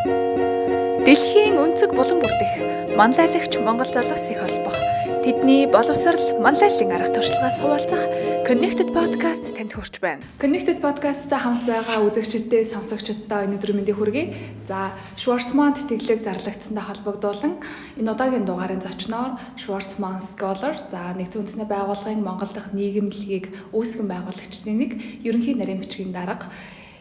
Дэлхийн өнцөг булан бүрдэх манлайлагч Монгол залуус их холбох тэдний боловсрал манлайлалын арга туршлагаас хуваалцах Connected Podcast танд хүрч байна. Connected Podcast-тай хамт байгаа үзэгчдээ сонсогчдод өнөөдөр мэндийг хүргэе. За, Schwarzman тэтгэлэг зарлагдсантай холбогдуулан энэ удаагийн дугаарын зочноор Schwarzman Scholar, за нэгдсэн үндэсний байгууллагын Монгол дахь нийгэм дэлхийг үүсгэн байгуулагчдын нэг ерөнхий нарийн бичгийн дарга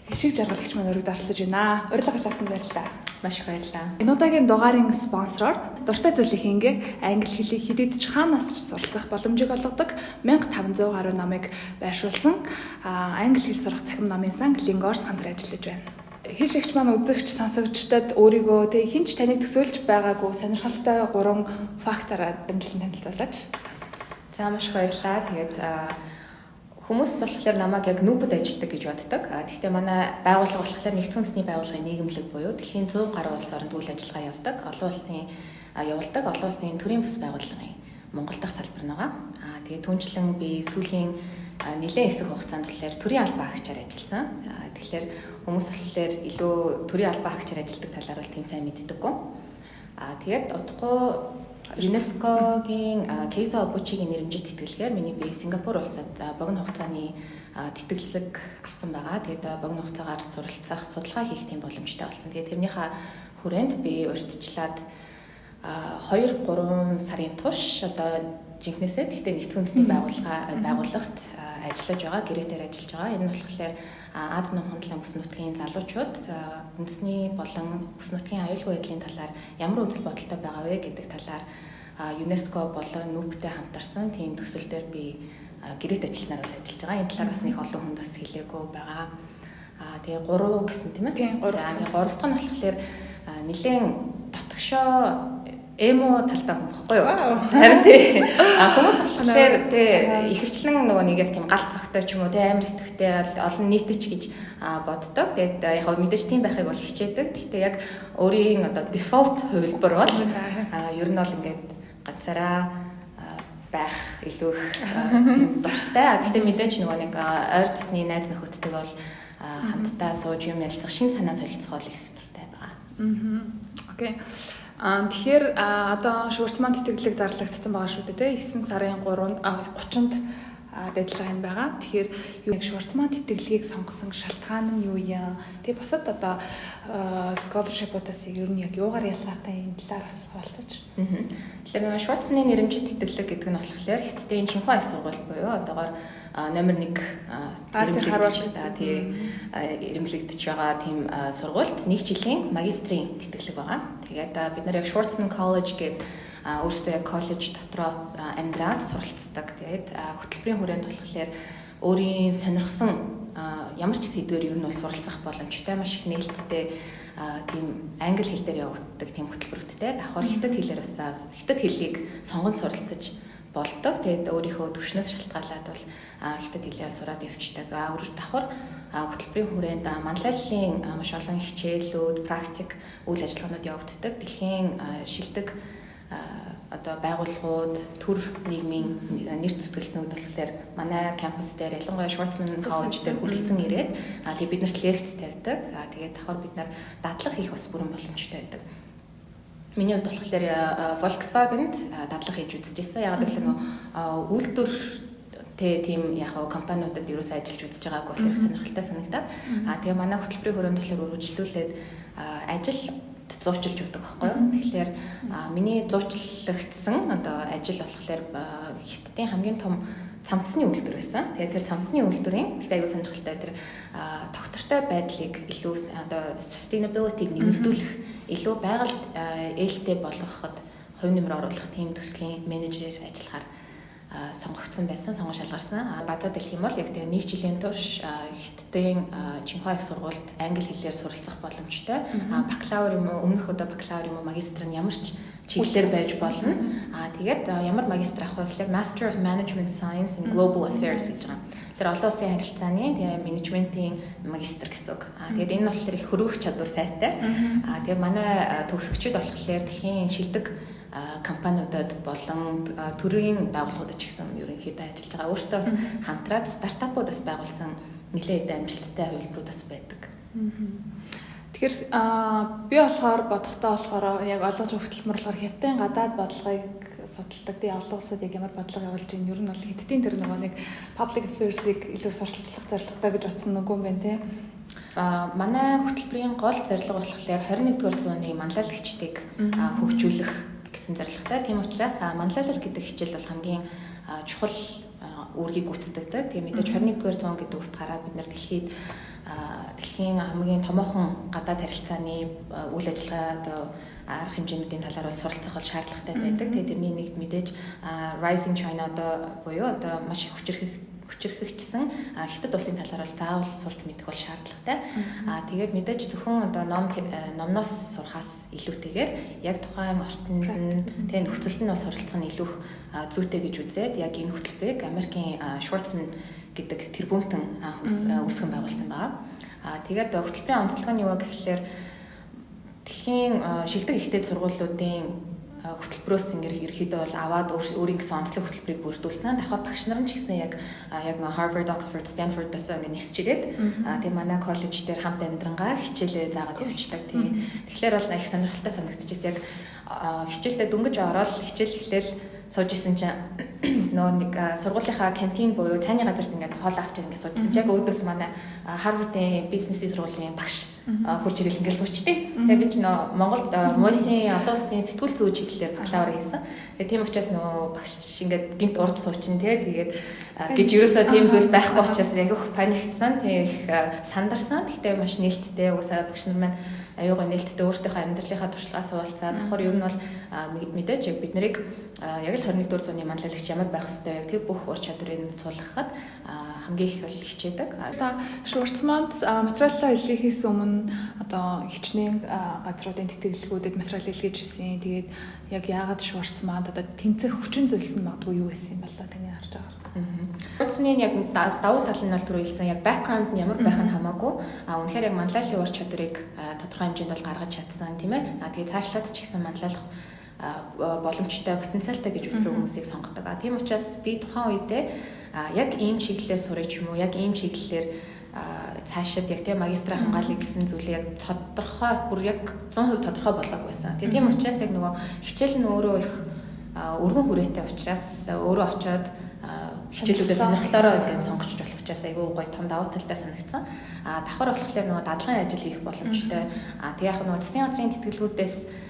Хишиг жаргалагч маань өргөд оролцож байна. Урилга авсан баярлалаа. Маш их баярлалаа. Энэ удаагийн дугаарын спонсороор дуртай зүйлийн хингээ англи хэлийг хэдийд ч хаанаас ч суралцах боломжийг олгодог 1500 гаруй номыг байршуулсан англи хэл сурах цахим номын сан Lingors хамтран ажиллаж байна. Хишигч маань үзэгч сонсогчдод өөрийгөө хинч таныг төсөөлж байгаагүй сонирхолтой 3 фактораар дамжуулан танилцуулаач. За маш их баярлалаа. Тэгээд хүмүүс болохоор намайг яг нүүбэд ажилладаг гэж боддог. Гэхдээ манай байгууллага болохоор нэгдсэн үндэсний байгууллагын нийгэмлэг буюу дэлхийн 100 гаруй улс оронд үйл ажиллагаа явуулдаг. Олон улсын төрийн бус байгууллагын Монгол дахь салбар байгаа. Тэгээд түүнчлэн би сүүлийн нэлээд хэсэг хугацаанд болохоор төрийн албан хаагчаар ажилласан. Тэгэхээр хүмүүс болохоор илүү төрийн албан хаагчаар ажилладаг талаар бол тийм сайн мэддэггүй. Тэгээд удахгүй ЮНЕСКОгийн Кейсо Обучигийн нэрэмжит тэтгэлгээр миний би Сингапур улсад богино хугацааны тэтгэлэг авсан байгаа. Тэгээд богино хугацаагаар суралцах, судалгаа хийх тийм боломжтой болсон. Тэгээд тэрнийхээ хүрээнд би урьдчилаад 2-3 сарын турш одоо жинхнээсээ гэхдээ нэгдсэн үндэсний байгууллагт ажиллаж байгаа, гэрээтэй ажиллаж байгаа. Энэ нь болохоор Аз ном хөндлөн бүс нутгийн залуучууд үндэсний болон бүс нутгийн аюулгүй байдлын талаар ямар үзэл бодолтой байгаа вэ гэдэг талаар ЮНЕСКО болон НҮП-тэй хамтарсан тийм төсөл дээр би гэрээт ажилтнаар бол ажиллаж байгаа. Энэ талаар бас нэг олон хүнд бас хэлээгүй байгаа. Тэгээ 3 гэсэн тийм ээ. Тийм 3 дахь нь болохоор нэлээд дотгошоо эмо талтай хүн бохгүй юу? Харин тий. Хүмүүс болохоор тий ихэвчлэн нөгөө нэг яг тийм галт цогтой ч юм уу тий амар итгэвтэй олон нийтэч гэж боддог. Тэгээд яг мэдээж тийм байхыг бол хичээдэг. Гэхдээ яг өөрийн одоо дефолт хувилбар бол ер нь бол ингээд ганцаараа байх илүү их тийм дуртай. Гэхдээ мэдээж нөгөө нэг ойр дотны найз нөхөдтэй бол хамтдаа сууж юм ялцах, шин санаа солилцох бол их дуртай байгаа. Окей. Тэгэхээр одоо Schwarzman тэтгэлэг зарлагдсан байгаа шүү дээ. 9 сарын 30-нд дэдлайн юм байгаа. Тэгэхээр юу Schwarzman тэтгэлгийг сонгосон шалтгаан нь юу юм? Тэгээ бусад одоо scholarship-уудаас ер нь яг юугаар ялгаатай энэ талаар бас хуваалцаач. Тэгэхээр Schwarzman-ы нэрэмжит тэтгэлэг гэдэг нь болохоор Хятадын Чинхуа их сургууль буюу одоогоор номер 1 ирэмблэгдэж байгаа тийм сургуульд 1 жилийн магистрийн тэтгэлэг байгаа. Тэгээд бид нар яг Schwarzman College гэдэг өөрсдөө яг коллеж дотроо амьдраад суралцдаг. Тэгээд хөтөлбөрийн хүрээнд болохоор өөрийн сонирхсан ямар ч сэдвээр ер нь бол суралцах боломжтой, маш их нээлттэй тийм англи хэл дээр явагддаг тийм хөтөлбөртэй. Давхар хятад хэлээр бас хятад хэлийг сонгон суралцаж болдог. Тэгээд өөрийнхөө төвшнөөс шалтгаалаад бол хятад хэлээ сураад явчихдаг. Давхар хөтөлбөрийн хүрээнд манлайлалын маш олон хичээлүүд, практик үйл ажиллагаанууд явагддаг. Дэлхийн шилдэг одоо байгууллагууд, төр нийгмийн нэр цэцгэлтнүүд болохоор манай кампус дээр ялангуяа Schwarzman College дээр хүрэлцэн ирээд тэгээд бид нарт лекц тавьдаг. Тэгээд давхар бид нар дадлага хийх бас бүрэн боломжтой байдаг. Миний хувьд болохоор Volkswagen-д дадлага хийж үзчихсэн. Яг гэвэл үйлдвэр тийм яг компаниудад ерөөсөө ажиллаж үзэж байгаагүй болохоор сонирхолтой санагдаад. Тэгээ манай хөтөлбөрийн хүрээнд болохоор үргэлжлүүлээд ажил зуучилж өгдөг байхгүй юу. Тэгэхээр миний зуучлагдсан одоо ажил болохоор Хятадын хамгийн том цамцны үйлдвэр байсан. Тэгээд тэр цамцны үйлдвэрийн гэхдээ аюул сонирхолтой тэр тогтвортой байдлыг илүү одоо sustainability-г нэмэгдүүлэх, илүү байгальд ээлтэй болгоход хувь нэмэр оруулах тийм төслийн менежерээр ажиллахаар сонгогдсон байсан, сонгон шалгарсан. Базаад хэлэх юм бол яг тэгээ 1 жилийн турш Хятадын Чинхуа их сургуульд англи хэлээр суралцах боломжтой. Бакалавр юм уу, өмнөх удаа бакалавр юм уу, магистр нь ямар ч чиглэлээр байж болно. Тэгээд ямар магистр авах вэ гэхээр Master of Management Science in Global Affairs гэж байгаа. Тэр олон улсын харилцааны тэгээ менежментийн магистр гэсэн үг. Тэгээд энэ нь болохоор их хөрвөх чадвар сайтай. Тэгээд манай төгсөгчид болохоор дэлхийн шилдэг компаниудад болон төрийн байгууллагуудад ч гэсэн ерөнхийдөө ажиллаж байгаа. Өөртөө бас хамтраад стартапууд бас байгуулсан нэлээд амжилттай хувилбарууд бас байдаг. Тэгэхээр би болохоор бодохдоо болохоор яг олон хөтөлмөр болохоор хятадын гадаад бодлогыг судалдаг. Тэгээ олон улсад яг ямар бодлого явуулж байна. Ер нь бол хятадын тэр нэг public affairs-ыг илүү сурталчлах зорилготой гэж бодсон нүггүй юм байна те. Манай хөтөлбөрийн гол зорилго болохоор 21-р зууны манлайлагчдыг хөгжүүлэх гэсэн зорилготой. Тийм учраас манлайлал гэдэг хичээл бол хамгийн чухал үүргийг гүйцэтгэдэг. Тэгээ мэдээж 21-р зуун гэдэг утгаараа бид нар дэлхийн хамгийн томоохон гадаад харилцааны үйл ажиллагаа одоо арга хэмжээнүүдийн талаар бол суралцах бол шаардлагатай байдаг. Тэгээ тэрний нэгд мэдээж Rising China одоо буюу одоо маш их хүчирхэгчсэн хятад улсын талаар бол заавал сурч мэдэх бол шаардлагатай. Тэгээд мэдээж зөвхөн одоо номноос сурахаас илүүтэйгээр яг тухайн орчинд тэг нөхцөлд нь бас суралцах нь илүү зүйтэй гэж үзээд яг энэ хөтөлбөрийг Америкийн Schwarzman гэдэг тэрбумтэн анх үүсгэн байгуулсан байна. Тэгээд хөтөлбөрийн онцлог нь юу гэхээр дэлхийн шилдэг ихтэй сургуулиудын хөтөлбөрөөс ерөөхдөө бол аваад өөрийн гэсэн онцлог хөтөлбөрийг бүрдүүлсэн. Давхар багш нар нь ч гэсэн яг Harvard, Oxford, Stanford-аас нисч ирээд тийм манай коллеж дээр хамт амьдрангаа хичээлээ заагаад явчихдаг. Тэгэхээр бол их сонирхолтой санагдчихсэн. Яг хичээлдээ дөнгөж ороод хичээл эхлээл сууж исэн чинь нөгөө нэг сургуулийнхаа кантин буюу цайны газарт ингээд хоол авч ингээд сууж исэн. Яг өөдөөс манай Harvard-ийн бизнесийн сургуулийн багш хурж ирэл ингээд суучтیں۔ Тэгээ би ч нөгөө Монголд Мойсын олон улсын сэтгүүл зүйн чиглэлээр бакалавр хийсэн. Тэгээ тийм учраас нөгөө багш ингээд гинт урд суучин тэгээд гэж ерөөсөө тийм зүйл байхгүй учраас яг их паниктсан. Тэгээ их сандарсан. Гэхдээ маш нээлттэй уусаа багш нар маань аюугаа нээлттэй өөрсдийнхөө амьдралынхаа туршлагаас суулцаад давхар ер нь бол мэдээж яг бид нарыг яг л 21-р зууны манлайлагч ямар байх ёстой яг тэр бүх ур чадварыг суулгахад хамгийн их бол хичээдэг. Одоо Schwarzman материалаа илгээхээс өмнө одоо хичнээн газруудын тэтгэлгүүдэд материал илгээж ирсэн. Тэгээд яг яагаад Schwarzman одоо тэнцэх хүчин зүйлс нь магадгүй юу байсан юм болоо таны харж байгаа. Schwarzman яг давуу тал нь бол түрүү хэлсэн яг background нь ямар байх нь хамаагүй. Үнэхээр яг манлайлалын ур чадварыг тодорхой хэмжээнд бол гаргаж чадсан тийм ээ. Тэгээд цаашлаад ч гэсэн манлайлах боломжтой потенциалтай гэж үзсэн хүмүүсийг сонгодог. Тийм учраас би тухайн үедээ яг ийм чиглэлээр сурах юм уу, яг ийм чиглэлээр цаашид яг тийм магистраа хамгаалъя гэсэн зүйлээ яг тодорхой бүр яг 100% тодорхой болгоогүй байсан. Тийм учраас яг нөгөө хичээл нь өөрөө их өргөн хүрээтэй учраас өөрөө очиод хичээлүүдээ сонирхлоороо ингээд сонгоч болох учраас айгүй гоё том давуу талтай санагдсан. Давхар болохоор нөгөө дадлагын ажил хийх боломжтой. Тэг яг нөгөө засгийн газрын тэтгэлгүүдээс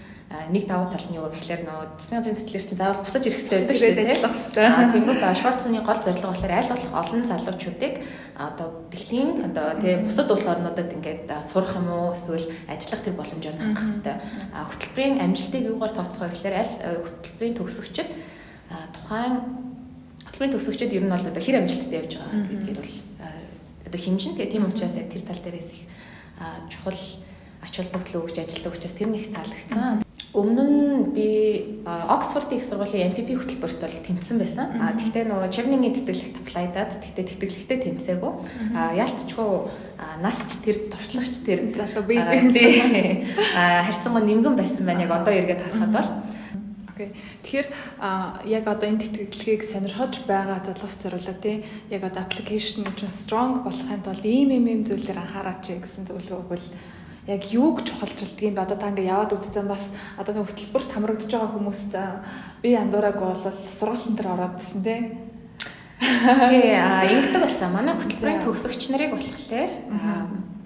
нэг давуу тал нь юу гэхээр нөгөө засгийн газрын тэтгэлгээр чинь заавал буцаж ирэх хэрэгтэй байдаг шүү дээ. Тэнгүүд Schwarzman-ы гол зорилго болохоор аль болох олон залуучуудыг одоо дэлхийн одоо тий бусад улс орнуудад ингээд сурах юм уу эсвэл ажиллах тэр боломжоор хангах хэрэгтэй. Хөтөлбөрийн амжилтыг юугаар тооцох вэ гэхээр аль хөтөлбөрийн төгсөгчд тухайн хөтөлбөрийн төгсөгчд ер нь бол одоо хэр амжилттай явж байгаа гэдгээр бол одоо хэмжин. Тэгээ тийм учраас яг тэр тал дээрээс их чухал ач холбогдол өгч ажилтдаг учраас тэр нэг таалагдсан. Өмнө нь би Оксфордын их сургуулийн MPP хөтөлбөрт бол тэнцсэн байсан. Тэгвэл нөгөө Chevening-ийн тэтгэлэгт аплайдаад тэгтээ тэтгэлэгтээ тэнцээгүй. Яалтчгүй насч тэр туршлагач тэр залуу би харьцангуй нэмгэн байсан байна. Яг одоо эргээд харахад бол окей. Тэгэхээр яг одоо энэ тэтгэлгийг сонирхож байгаа залуус зориулаад тий яг одоо application чинь strong болохын тулд ийм зүйлээр анхаараач гэсэн зөвлөгөө өгвөл яг юуг чухалчилдаг юм бэ? Одоо та ингээ яваад үзсэн бас одоо нэг хөтөлбөрт хамрагдаж байгаа хүмүүст би андуураагүй бол сургуулийн дээр ороод гэсэн тий. Тэгээ ингэдэг болсон. Манай хөтөлбөрийн төгсөгч нарыг болохоор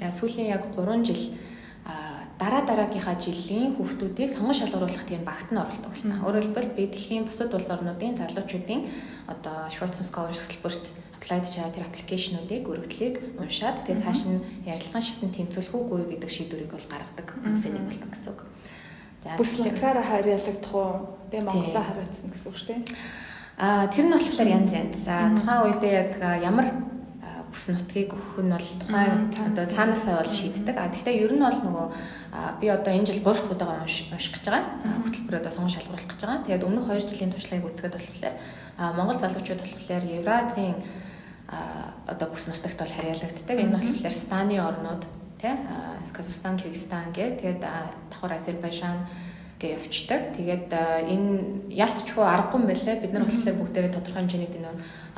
сүүлийн яг 3 жил дараагийнхаа жилийн хүүхдүүдийг сонгон шалгаруулах тийм багт нь оролдог болсон. Өөрөөр хэлбэл би дэлхийн бусад улс орнуудын залуучуудын одоо Schwarzman Scholarship хөтөлбөрт applied чаад тэр аппликейшнуудыг өргөдлийг уншаад тэгээ цааш нь ярилцсан шатнд тэнцвүүлэх үгүй гэдэг шийдвэрийг бол гаргадаг хүмүүсийн нэг болсон гэсэн үг. За бүслэгтээр хариулагдах уу? Тэгээ Монголоо хариуцсан гэсэн үг шүү дээ. Тэр нь болохоор янз янз. Тухайн үедээ яг ямар бүс нутгийг өгөх нь бол тухайн одоо цаанаасаа бол шийддэг. Гэхдээ ер нь бол нөгөө би одоо энэ жил 3 дахь удаага унших гэж байгаа. Хөтөлбөр одоо сонгон шалгаруулах гэж байгаа. Тэгээд өмнөх 2 жилийн туршлагыг үзэхэд болохоор Монгол залуучууд болохоор Евразийн одоо бүс нутагт бол харьяалагддаг. Энэ болохоор Станы орнууд тий Казахстан, Кыргызстан тэгээд давхар Азербайджан, гээ явчихдаг. Тэгээд энэ ялцчгүй аргагүй юм байлаа. Бид нар болохоор бүгдээрээ тодорхой хэмжээний тийм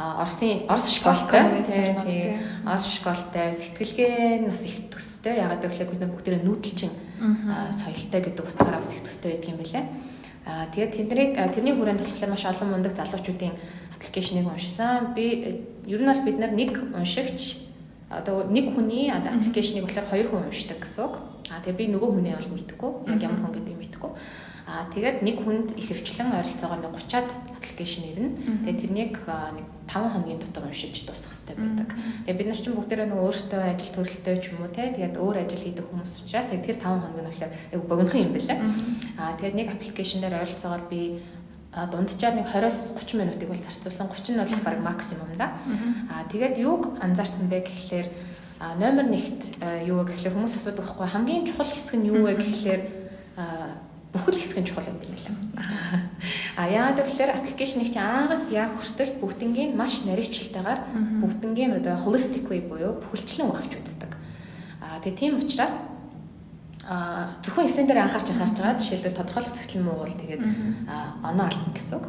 Орос школтой тийм Орос школтой сэтгэлгээ нь бас их төстэй. Ягаад гэвэл бид нар бүгдээрээ нүүдэлчин соёлтой гэдэг утгаараа бас их төстэй байдаг юм байлаа. Тэгээд тэрний хүрээнд болохоор маш олон мундаг залуучуудын аппликейшнийг уншсан. Ер нь бол бид нар нэг уншигч одоо нэг хүний аппликейшнийг болохоор 2 хүн уншдаг гэсэн үг. Тэгээ би нөгөө хүнээ бол мэдхгүй. Яг ямар хүн гэдгийг мэдхгүй. Тэгээд нэг хүнд их хвчлэн ойролцоогоор 30-аад аппликейшн ирнэ. Тэгээд тэрнийг нэг 5 хоногийн дотор уншиж дуусгах хэрэгтэй байдаг. Тэгээд бид нар ч бүгдээрээ нөгөө өөртөө ажил төрөлтэй ч юм уу те тэгээд өөр ажил хийдэг хүмүүс учраас яг тэр 5 хоног нь болохоор яг богинохон юм байна. Тэгээд нэг аппликейшн дээр ойролцоогоор би дунджаар нэг 20-30 минутыг бол зарцуулсан. 30 нь бол баг максимум да. Тэгээд юуг анзаарсан бэ гэхлээр номер 1-т юу гэхлээр хүмүүс асуудаг байхгүй хамгийн чухал хэсэг нь юу вэ гэхлээр бүхэл хэсэг нь чухал юм байна. Яагаад гэвэл аппликейшнийг чинь ангаас яг хүртэл бүгднгийн маш наривчлалтайгаар бүгднгийн одоо holistically буюу бүхэлчлэн авч үздэг. Тэгээ тийм учраас зөвхөн эсэн дээр анхаарч байгаа жишээлбэл тодорхойлох цагтлан муу бол тэгээд оноо алдна гэсэн үг.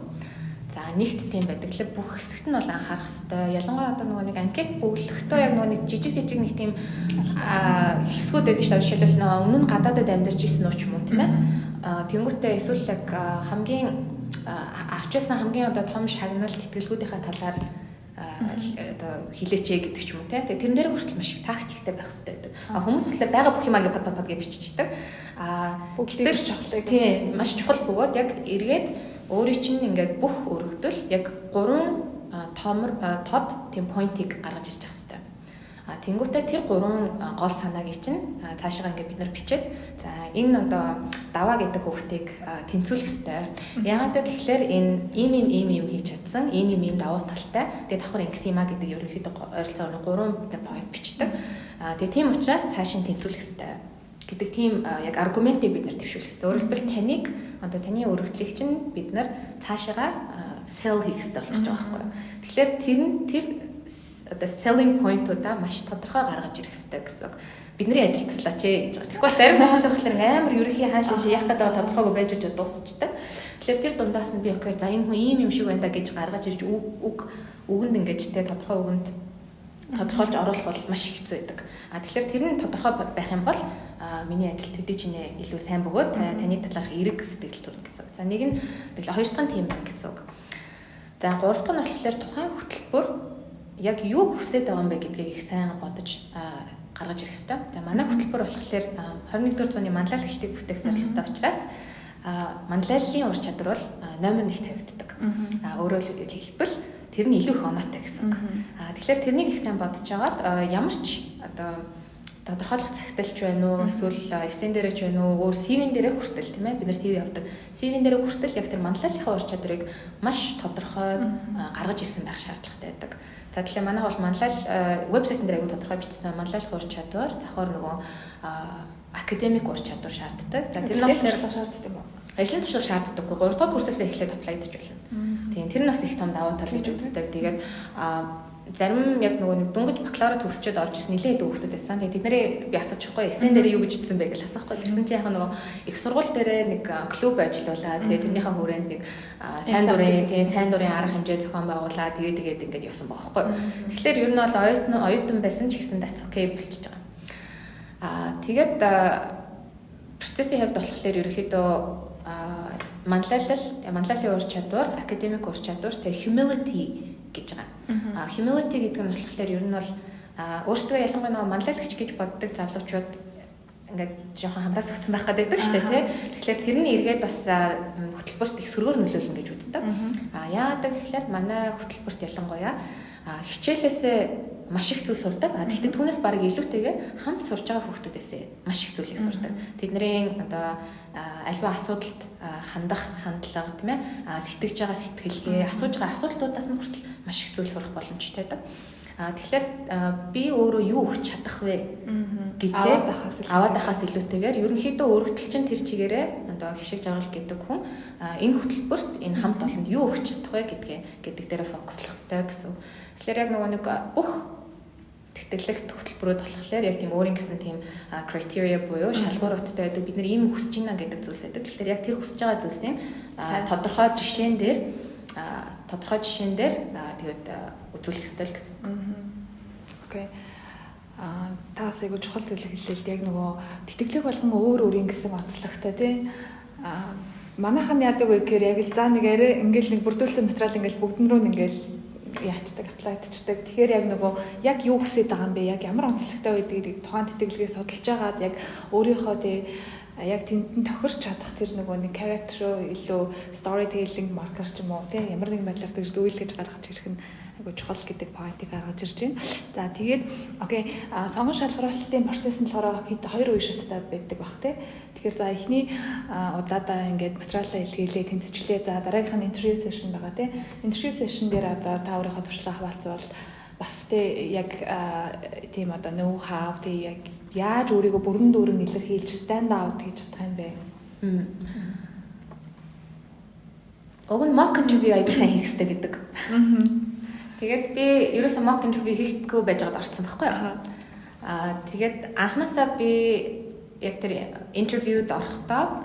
За нэгт тийм байдаг. Тэгэхээр бүх хэсэгт нь бол анхаарах хэрэгтэй. Ялангуяа одоо нөгөө нэг анкет бүглэхдээ яг нөгөө нэг жижиг нэг тийм хэсгүүд байдаг шүү дээ. Жишээлбэл нөгөө өмнө нь гадаадад амьдарч ирсэн уу ч юм уу тийм ээ. Тэнгүүтээ эсвэл яг хамгийн авчаасан хамгийн одоо том шагналт тэтгэлгүүдийнхаа талаар одоо хилээч гэдэг ч юм уу те. Тэгээ тэрэн дээр хүртэл маш их тактиктэй байх хэрэгтэй байдаг. Хүмүүс болохоор байгаа бүх юм ингээ пад гэж биччихдэг. Бүгдээр чухал. Тийм, маш чухал бөгөөд яг эргээд өөрийн чинь ингээд бүх өргөдөл яг 3 тод тийм поинтыг гаргаж ирж байгаа хэрэгтэй. Тэнгүүтээ тэр 3 гол санааг чинь цаашаа ингээд бид нар бичээд за энэ одоо даваа гэдэг хүүхдийг тэнцвүүлэх хэрэгтэй. Яагаад гэвэл энэ ийм юм хийж чадсан, ийм даваа талтай. Тэгээд давхар ингэсэн юмаа гэдэг ерөнхийдөө ойролцоогоор 3 point бичдэг. Тэгээд тийм учраас цааш нь тэнцвүүлэх хэрэгтэй гэдэг тийм яг аргументыг бид нар төвшүүлэх хэрэгтэй. Өөрөөр хэлбэл таныг одоо таны өргөдлийг чинь бид нар цаашаа sell хийх хэрэгтэй болчихж байгаа байхгүй юу. Тэгэхээр тэр одоо selling point-уудаа маш тодорхой гаргаж ирэх хэрэгтэй гэсэн. Бидний ажил таслаач гэж байгаа. Тэгэхгүй зарим хүмүүс болохоор амар ерөнхий хаашаа яах гэдэг тодорхойгүй байж үжи дуусчдаг. Тэгэхээр тэр дундаас нь би окей за энэ хүн ийм юм шиг байна да гэж гаргаж ирж үгэнд ингэж те тодорхой үгэнд тодорхойлж оруулах бол маш хэцүү байдаг. Тэгэхээр тэр нь тодорхой байх юм бол миний ажил төдий чинээ илүү сайн бөгөөд таны талаарх эерэг сэтгэл төрнө гэсэн. За нэг нь тэгэл хоёр дахь нь тийм байна гэсэн үг. За гурав дахь нь болохоор тухайн хөтөлбөр яг юу хүсэж байгаа юм бэ гэдгийг их сайн бодож гаргаж ирэх хэрэгтэй. За манай хөтөлбөр болохоор 21-р зууны манлайлагчдыг бүтээх зорилготой учраас манлайллын ур чадвар бол номер 1 тавигддаг. Өөрөөр хэлбэл тэр нь илүү их оноотой гэсэн үг. Тэгэхээр тэрнийг их сайн бодож агаад ямар ч одоо тодорхойлох цагталч байна уу эсвэл эсэн дээрээ ч байна уу өөр CV-н дээрээ хүртэл тийм ээ бид нар CV явдаг. CV-н дээрээ хүртэл яг тэр манлайллынхаа ур чадварыг маш тодорхой гаргаж ирсэн байх шаардлагатай байдаг. За тэгэхээр манай бол манлайл вебсайтн дээр аягүй тодорхой бичсэн манлайлах ур чадвар давхар нөгөө академик ур чадвар шаарддаг. За тэр нь болохоор шаарддаг юм. Ажлын туршид шаарддаггүй 3 дахь курсээс эхлээд аплайдж болно. Тийм тэр нь бас их том даваа тал гэж үздэг. Тэгээд зарим яг нөгөө нэг дөнгөж бакалавра төгсчөөд орж ирсэн нэлээд хүүхдүүд байсан. Тэгээд тэднэрээ би асууж байхгүй эсэн дээр юу гэж хэлсэн бэ гэж асуухгүй. Тэгсэн чинь яг нөгөө их сургууль дээрээ нэг клуб ажиллуулаа. Тэгээд тэрнийхээ хүрээнд нэг сайн дурын арга хэмжээ зохион байгуулаа. Тэгээд ингээд явсан байгаа байхгүй. Тэгэхээр ер нь бол оюутан байсан ч гэсэн that's okay болчихж байгаа. Тэгээд процессын хувьд болохоор ерөөхдөө манлайллын ур чадвар, академик ур чадвар, тэгээ humility гэж байгаа. Humility гэдэг нь болохоор ер нь бол өөртөө ялангуяа нөгөө манлайлагч гэж боддог залуучууд ингээд жоохон хамраас өгсөн байх гэдэг шүү дээ тий. Тэгэхээр тэр нь эргээд бас хөтөлбөрт их сөргөөр нөлөөлнө гэж үздэг. Яагаад гэвэл манай хөтөлбөрт ялангуяа хичээлээсээ маш их зүйл сурдаг. Тэгэхдээ түүнээс баг илүүтэйгээр хамт сурж байгаа хүүхдүүдээс маш их зүйлийг сурдаг. Тэдний одоо альва асуудалд хандах хандлага тийм ээ сэтгэж байгаа сэтгэлгээ асууж байгаа асуултуудаас нь хүртэл маш их зүйл сурах боломжтой байдаг. Тэгэхээр би өөрөө юу өгч чадах вэ гэдгээ аваад байхаас илүүтэйгээр ерөнхийдөө өргөдөл чинь тэр чигээрээ одоо хишиг жаргал гэдэг хүн энэ хөтөлбөрт энэ хамт олонд юу өгч чадах вэ гэдэг дээрээ фокуслах хэрэгтэй гэсэн. Тэгэхээр яг нөгөө нэг бүх тэтгэлэгт хөтөлбөрүүд болохоор яг тийм өөрийн гэсэн тийм criteria буюу шалгууруудтай байдаг. Бид нэр ийм хүсэж байна гэдэг зүйлс байдаг. Тэгэхээр яг тэр хүсэж байгаа зүйлсийн тодорхой жишээн дээр тэгээд үзүүлэх ёстой л гэсэн. Окей. Та бас айгуу чухал зүйл хэллээ л яг нөгөө тэтгэлэг болгон өөр өөрийн гэсэн онцлогтой тий. Манайхан яадаг вэ гэхээр яг л за нэг арай ингээл нэг бүрдүүлсэн материал ингээл бүгдэн рүү ингээл яачдаг, аплайдчдаг. Тэгэхээр яг нөгөө яг юу хүсэж байгаа юм бэ? Яг ямар онцлогтой байдаг гэдэг тухайн тэтгэлгийг судалж агаад яг өөрийнхөө тий яг тэнд тохирч чадах тэр нөгөө нэг character илүү storytelling marker ч юм уу тий ямар нэгэн байдлаар тэгж үйлгэж гаргаж ирэх нь айгуу чухал гэдэг point-ийг гаргаж ирж байна. За тэгээд окей сонгон шалгаруулалтын процесс нь болохоор хэд 2 үе шаттай байдаг баг тий. Тэгэхээр за эхний удаадаа ингээд материалаа илгээрлээ, тэнцвчлээ. За дараагийнх нь interview session байгаа тий. Interview session дээр одоо та өөрийнхөө туршлага хаваалцвал бас тий яг тийм одоо know how тий яг яаж өөрийгөө бүрэн дүүрэн илэрхийлж stand out хийж чадах юм бэ? Уг нь mock interview аягүй сайн хийх хэрэгтэй гэдэг. Тэгээд би ерөөсөө mock interview хийхгүй байж байгаад орсон байхгүй юу? Тэгээд анхнаасаа би яг тэр интервьюд орохдоо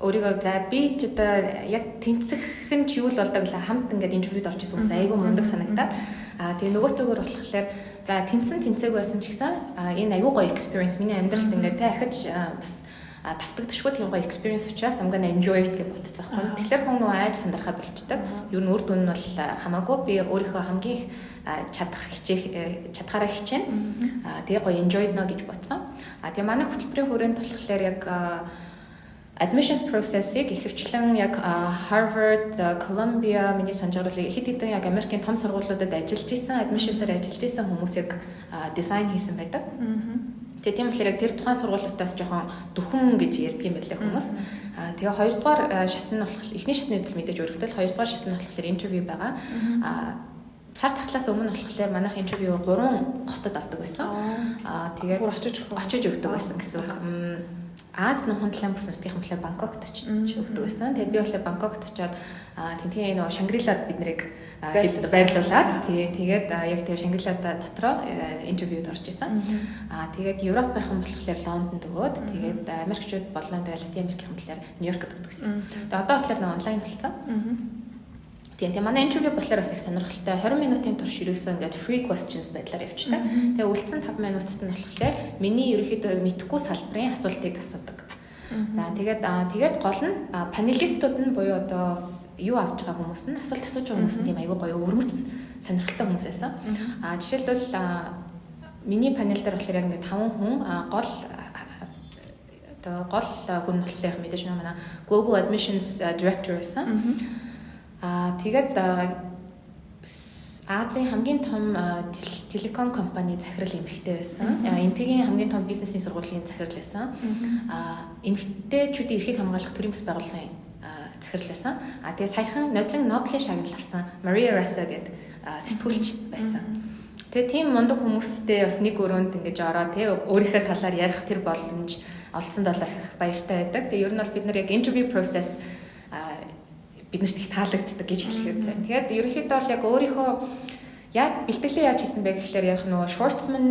өөрийгөө за би ч одоо яг тэнцэх нь ч юу л болдог л хамт ингээд интервьюд орж исэн хүмүүс айгүй мундаг санагдаад тэгээ нөгөөтөөгөр болохоор за тэнцээг байсан ч гэсэн энэ айгүй гоё experience миний амьдралд ингээд тэ ахиж бас тавтагдчихгүй тийм гоё experience учраас I'm gonna enjoy it гэж бодсон байхгүй. Тэгэхээр хүн нөгөө айж сандрахаа болчдөг. Юу н үр дүн нь бол хамаагүй би өөрийнхөө хамгийн их чадхаараа хичээнэ. Тэгээ гоё enjoy дно гэж бодсон. Тэгээ манай хөтөлбөрийн хүрээнд болохоор яг admissions process-ыг ихэвчлэн яг Harvard, Columbia, миний санджааруулыг хэд хэдэн яг Америкийн том сургуулиудад ажиллаж исэн, admissions-аар ажиллаж исэн хүмүүсийг дизайн хийсэн байдаг. Тэгээ тийм болохоор яг тэр тухайн сургуулиудаас жоохон дөхөн гэж ярьдаг юм байлаа хүмүүс. Тэгээ хоёрдугаар шат нь болохоор эхний шатны үед л мэдээж өргөдөл, хоёрдугаар шат нь болохоор интервью байгаа. Цар тахлаас өмнө болохоор манайх интервью 3 хотод авдаг байсан. Тэгээд бүр очиж өгдөг байсан гэсэн үг. Аз нөхөн талын бүс нутгийн болохоор Бангкокт очиж өгдөг байсан. Тэгээ би болохоор Бангкокт очиод тэнтгийн нөгөө Шангрилад бид нарыг байрлуулад тэгээд яг тэгээ Шангрилад дотроо интервьюд орж исэн. Тэгээд Европынхан болохоор Лондонд өгөөд тэгээд Америкчууд болон Латин Америкийн болохоор Нью-Йоркд өгдөг гэсэн. Тэгээд одоо болохоор онлайн болсон. Тэгээ манай интервью болохоор бас их сонирхолтой 20 минутын турш ерөөсөө ингээд free questions байдлаар явчихдаг. Тэгээ үлдсэн 5 минутад нь болохоор миний ерөөхдөө мэдхгүй салбарын асуултыг асуудаг. За тэгээд гол нь панелистууд нь буюу одоо юу авч байгаа хүмүүс нь асуулт асууж байгаа хүмүүс нь тийм айгүй гоё өрмөц сонирхолтой хүмүүс байсан. Жишээлбэл миний панел дээр болохоор яг ингээд 5 хүн гол хүн болохоор мэдээж манай Global Admissions Director байсан. Тэгээд Азийн хамгийн том телеком компани захирал эмэгтэй байсан. Энтэйгийн хамгийн том бизнесийн сургуулийн захирал байсан. Эмэгтэйчүүдийн эрхийг хамгаалах төрийн бас байгууллагын захирал байсан. Тэгээд саяхан нодлон Нобелийн шагнал авсан Мария Раса гэдэг сэтгүүлч байсан. Тэгээд тийм мундаг хүмүүстэй бас нэг өрөөнд ингэж ороо тий өөрийнхөө талаар ярих тэр боломж олцсонд бол их баяртай байдаг. Тэгээд ер нь бол бид нар яг interview process биднэрт их таалагддаг гэж хэлэхээр зэ. Тэгээд ерөнхийдөө бол яг өөрийнхөө яг бэлтгэлээ яаж хийсэн бэ гэхээр яг нөгөө Schwartzman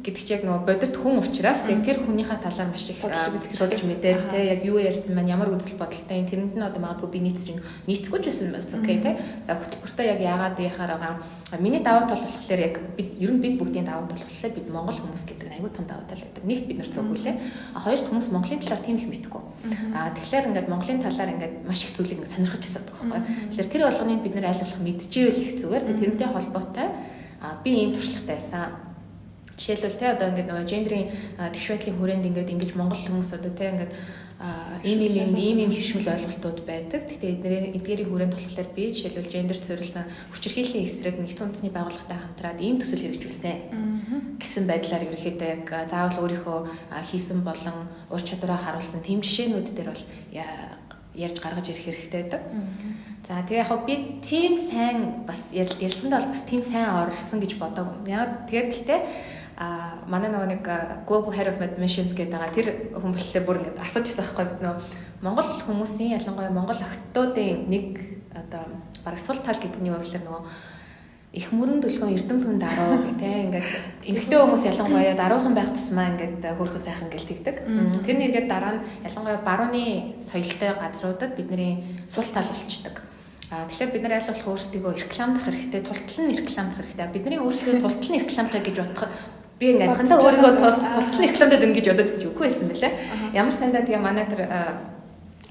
гэдэг чинь яг нөгөө бодит хүн учраас яг тэр хүнийхээ талаар маш их судалж мэдээд те яг юу ярьсан маань ямар үзэл бодолтой тэрэнд нь одоо магадгүй би нийцэхгүй ч байсан байсан окей те. За хөтөлбөртөө яг яагаад яхаар байгаа. Миний давуу тал болохоор яг бид бүгдийн давуу тал болохоор бид Монгол хүмүүс гэдэг нь аюу тум давуу тал байдаг. Нэгт бид нар цөөхүүлээ. Хоёрт хүмүүс Монголын талаар тийм их мэдэхгүй. Тэгэхээр ингээд Монголын талаар ингээд маш их зүйлийг сонирхож асуудаг байхгүй. Тэгэхээр тэр болгоныг бид нар аль болох мэдчихвэл их зүгээр. Тэрнтэй холбоотой би ийм туршлагатай байсан. Жишээлбэл те одоо ингээд нөгөө гендерийн тэгш байдлын хүрээнд ингээд ингэж Монгол хүмүүс одоо те ингээд ийм хөвшмөл ойлголтууд байдаг. Гэхдээ эдгээрийн хүрээнд болохоор би жишээлбэл гендер суурилсан хүчирхийллийн эсрэг нэгдсэн үндэсний байгууллагатай хамтраад ийм төсөл хэрэгжүүлсэн гэсэн байдлаар ерөөхдөө яг заавал өөрийнхөө хийсэн болон ур чадвараа харуулсан тийм жишээнүүд дээр бол ярьж гаргаж ирэх хэрэгтэй байдаг. За тэгээ яг би тийм сайн бас ярьсандаа бол бас тийм сайн орсон гэж бодоагүй. Яа тэгээд гэхдээ манай нэг Global Head of Admissions гэдэг тэр хүн болохоор бүр ингэ асууж байсан байхгүй нөгөө Монгол хүмүүсийн ялангуяа Монгол охтуудын нэг одоо бараг сул тал гэдэг нь юу гэхээр нөгөө их мөрөн төлгөн эрдэм түн даруу гэх те ингээд эмэгтэй хүмүүс ялангуяа даруухан байх тусмаа ингээд хөөрхөн сайхан гэл тэгдэг. Тэр нэргээд дараа нь ялангуяа барууны соёлтой газруудад бидний сул тал болчдөг. Тэгэхээр бид нар айлуулах өөрсдийгөө рекламдах хэрэгтэй, тултлан рекламдах хэрэгтэй. Бидний өөрсдөө тултлан рекламдах гэж бодоход би ингээд хандаа өөрийгөө тултлан рекламдад ингэж бодож үгүй байсан бэлээ. Ямар сандаа тэгээ манай тэр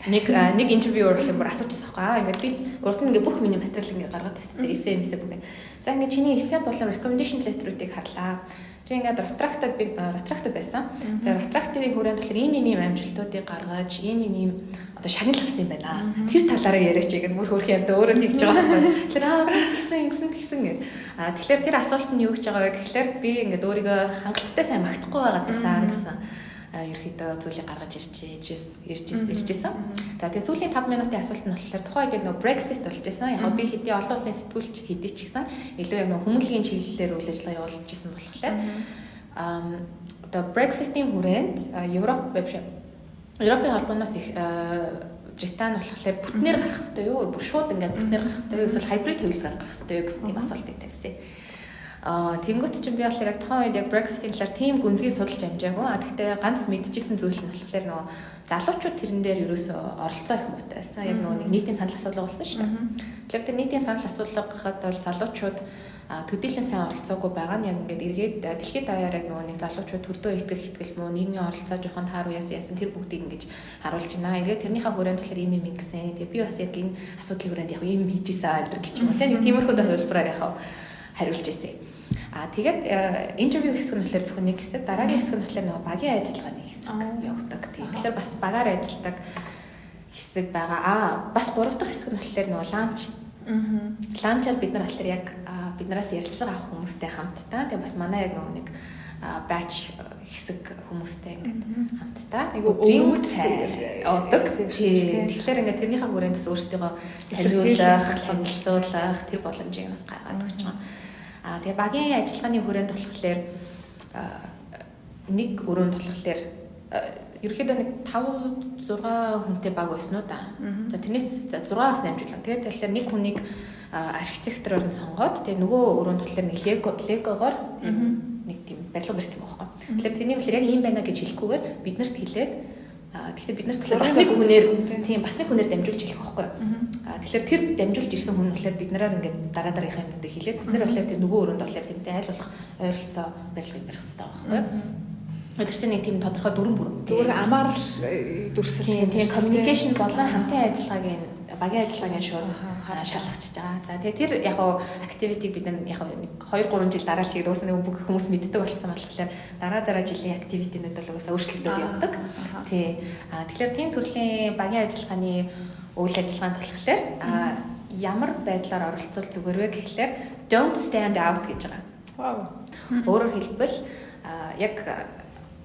нэг интервьюер л бүр асуучихсан байхгүй. Ингээд би урд нь ингээд бүх миний материал ингээд гаргаад тавьчихсан. Эссе бүгд. За ингээд чиний эссе болон recommendation letter-үүдийг харлаа. Чи ингээд ретрактад байсан. Тэгээ ретрактын хүрээнд болохоор ийм амжилтуудыг гаргаж, ийм одоо шагнал авсан юм байна. Тэр талаараа яриач гэдэг мөр хөрх юм да өөрөө тэгж байгаа байхгүй. Тэгэхээр тэгсэн гэд. Тэгэхээр тэр асуулт нь юу гэж байгаа вэ гэхээр би ингээд өөрийгөө хангалттай сайн магтахгүй байгаа гэсэн ерөөхдөө зүйлийг гаргаж иржсэн. За тэгээ сүүлийн 5 минутын асуулт нь болохоор тухайн үед нөгөө Brexit болж байсан. Яг би хэдий олон улсын сэтгүүлч хэдий ч гэсэн илүү яг нөгөө хүмүүнлэгийн чиглэлээр үйл ажиллагаа явуулж ирсэн болохоор одоо Brexit-ийн хүрээнд Европын холбооноос их Британи болохоор бүтнээр гарах хэрэгтэй юу? Бүр шууд ингээд бүтнээр гарах хэрэгтэй юу? Эсвэл hybrid хэлбэрээр гарах хэрэгтэй юу гэсэн тийм асуултыг тавьсан. Тэнгүүт чинь би болохоор яг тухайн үед яг Brexit-ийн талаар тийм гүнзгий судалж амжаагүй. Гэхдээ ганц мэдчихсэн зүйл нь болохоор нөгөө залуучууд тэрэн дээр ерөөсөө оролцоо их муутай байсан. Яг нөгөө нэг нийтийн санал асуулга болсон шүү дээ. Тэгэхээр тэр нийтийн санал асуулгахад бол залуучууд төдийлөн сайн оролцоогүй байгаа нь яг ингээд эргээд дэлхийд даяар яг нөгөө нэг залуучууд төрдөө итгэл муу нийгмийн оролцоо жоохон тааруу яасан тэр бүгдийг ингэж харуулж байна. Эргээд тэрнийхээ хүрээнд болохоор ийм гэсэн. Тэгээ би бас яг энэ асуудлын хүрээнд яг ийм хийжсэн альдэр гэж юм уу. Нэг тиймэрхүү хувилбараар яг хариулж ирсэн. Тэгээд интервью хэсэг нь болохоор зөвхөн нэг хэсэг, дараагийн хэсэг нь болохоор нөгөө багийн ажиллагааны хэсэг явагддаг. Тэгэхээр бас багаар ажилладаг хэсэг байгаа. Бас 3 дахь хэсэг нь болохоор нөгөө ланч. Ланчаар бид нар болохоор яг биднээс ярилцлага авах хүмүүстэй хамтдаа. Тэгээ бас манай яг нөгөө нэг batch хэсэг хүмүүстэй ингээд хамтдаа. Өдрийн цай уудаг. Тэгэхээр ингээд тэрнийхээ хүрээндээс өөрсдийгөө хариулах, хөндлөлцүүлэх тэр боломжийг бас гаргаад өгч байгаа. Тэгээ багийн ажиллагааны хүрээнд болохоор нэг өрөөнд болохоор ерөнхийдөө нэг 5-6 хүнтэй баг байсан уу да. За тэрнээс 6-аас намжуулсан. Тэгээд тэгэхээр нэг хүнийг архитектороор нь сонгоод тэгээ нөгөө өрөөнд болохоор нэг легогоор нэг тийм барилга барьсан байхгүй. Тэгэхээр тэрний болохоор яг ийм байна гэж хэлэхгүйгээр биднэрт хэлээд тэгэхээр биднэрт бас нэг хүнээр дамжуулж хэлэх байхгүй. Тэгэхээр тэр дамжуулж ирсэн хүн болохоор бид нараар ингээд дараагийнхаа юмдыг хэлээд бид нар болохоор тэр нөгөө өрөөнд болохоор тэрнтэй айл болох ойролцоо барилгыг барих хэрэгтэй байхгүй. Тэр чинь нэг тийм тодорхой дүрэн амаар дүрсэл тийм communication болон хамтын багийн ажиллагааны шууд шалгачиж байгаа. За тэгээ тэр яг activity бид нар яг 2-3 жил дараа л чигээр уус нэг бүх хүмүүс мэддэг болсон болохоор дараа жилийн activity-нүүд бол угаасаа өөрчлөлтөд явдаг. Тий. Тэгэхээр тийм төрлийн багийн ажиллагааны үйл ажиллагаанд болохоор ямар байдлаар оролцвол зүгээр вэ гэхлээр don't stand out гэж байгаа. Вау. Өөрөөр хэлбэл яг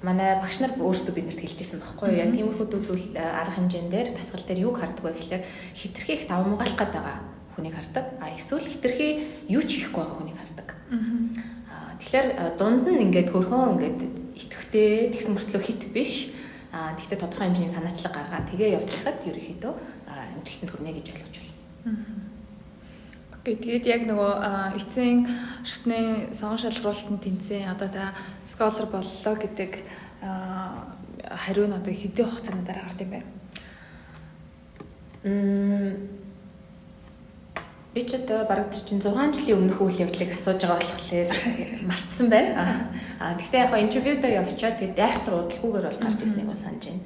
манай багш нар өөрсдөө биднэрт хэлжсэн байхгүй юу? Яг тиймэрхүү зүйл арга хэмжээндээр тасгал дээр юг хардаг вэ гэхлээр хитрхи их давмгаалах гээд байгаа хүнийг хардаг. Эсвэл хитрхи юу ч хийхгүй байгаа хүнийг хардаг. Тэгэхээр дунд нь ингээд хөрхөн ингээд итгэвтэй тэгсэн мөртлөө хит биш. Тэгтээ тодорхой хэмжээний санаачлаг гаргаад тэгээ явуулахад ерөнхийдөө амжилтанд хүрнэ гэж ойлгож байна. Тэгээд яг нөгөө эцсийн шатны сонгон шалгаруулалтанд тэнцсэн одоо та scholar боллоо гэдэг хариу нь одоо хэдийн хугацааны дараа гардаг юм бэ? Би ч одоо бараг чинь 6 жилийн өмнөх үйл явдлыг асууж байгаа болохоор мартсан байна. Гэхдээ яг интервьюдаа явчаад тэгээд дайрахтар удалгүйгээр бол гарч ирснийг бас санаж байна.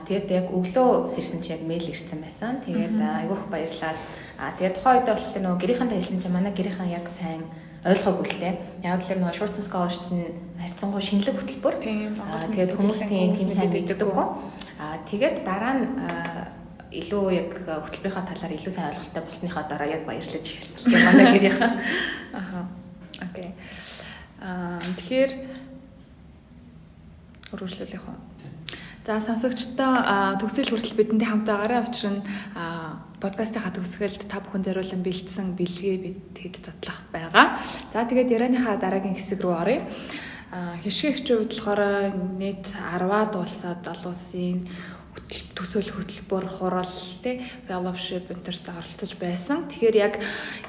Тэгээд яг өглөө сэрсэн чи яг мэйл ирсэн байсан. Тэгээд айгүйх баярлаад тэгээд тухайн үед болохоор нөгөө гэрийнхэнтэй хэлсэн чинь манай гэрийнхэн яг сайн ойлгоогүй л дээ. Яг л нөгөө short scholar чинь харьцангуй шинэлэг хөтөлбөр. Тэгээд хүмүүс тийм сайн мэддэггүй. Тэгээд дараа нь илүү яг хөтөлбөрийнхаа талаар илүү сайн ойлголттой болсныхаа дараа яг баярлаж эхэлсэн. Манай гэрийнхэн. Окей. Тэгэхээр өргөжлүүлэх үү. За сонсогчдоо төгсгөл хүртэл бидэнтэй хамт байгаарай. Учир нь подкастынхаа төгсгөлд та бүхэн зориулан бэлдсэн бэлгээ бид хэд задлах байгаа. За тэгээд ярианыхаа дараагийн хэсэг рүү оръё. Хишгийн эхчүүд болохоор нийт 10-аад улсад олон улсын төсөөлөх хөтөлбөр хурал fellowship энтерт оролцож байсан. Тэгэхээр яг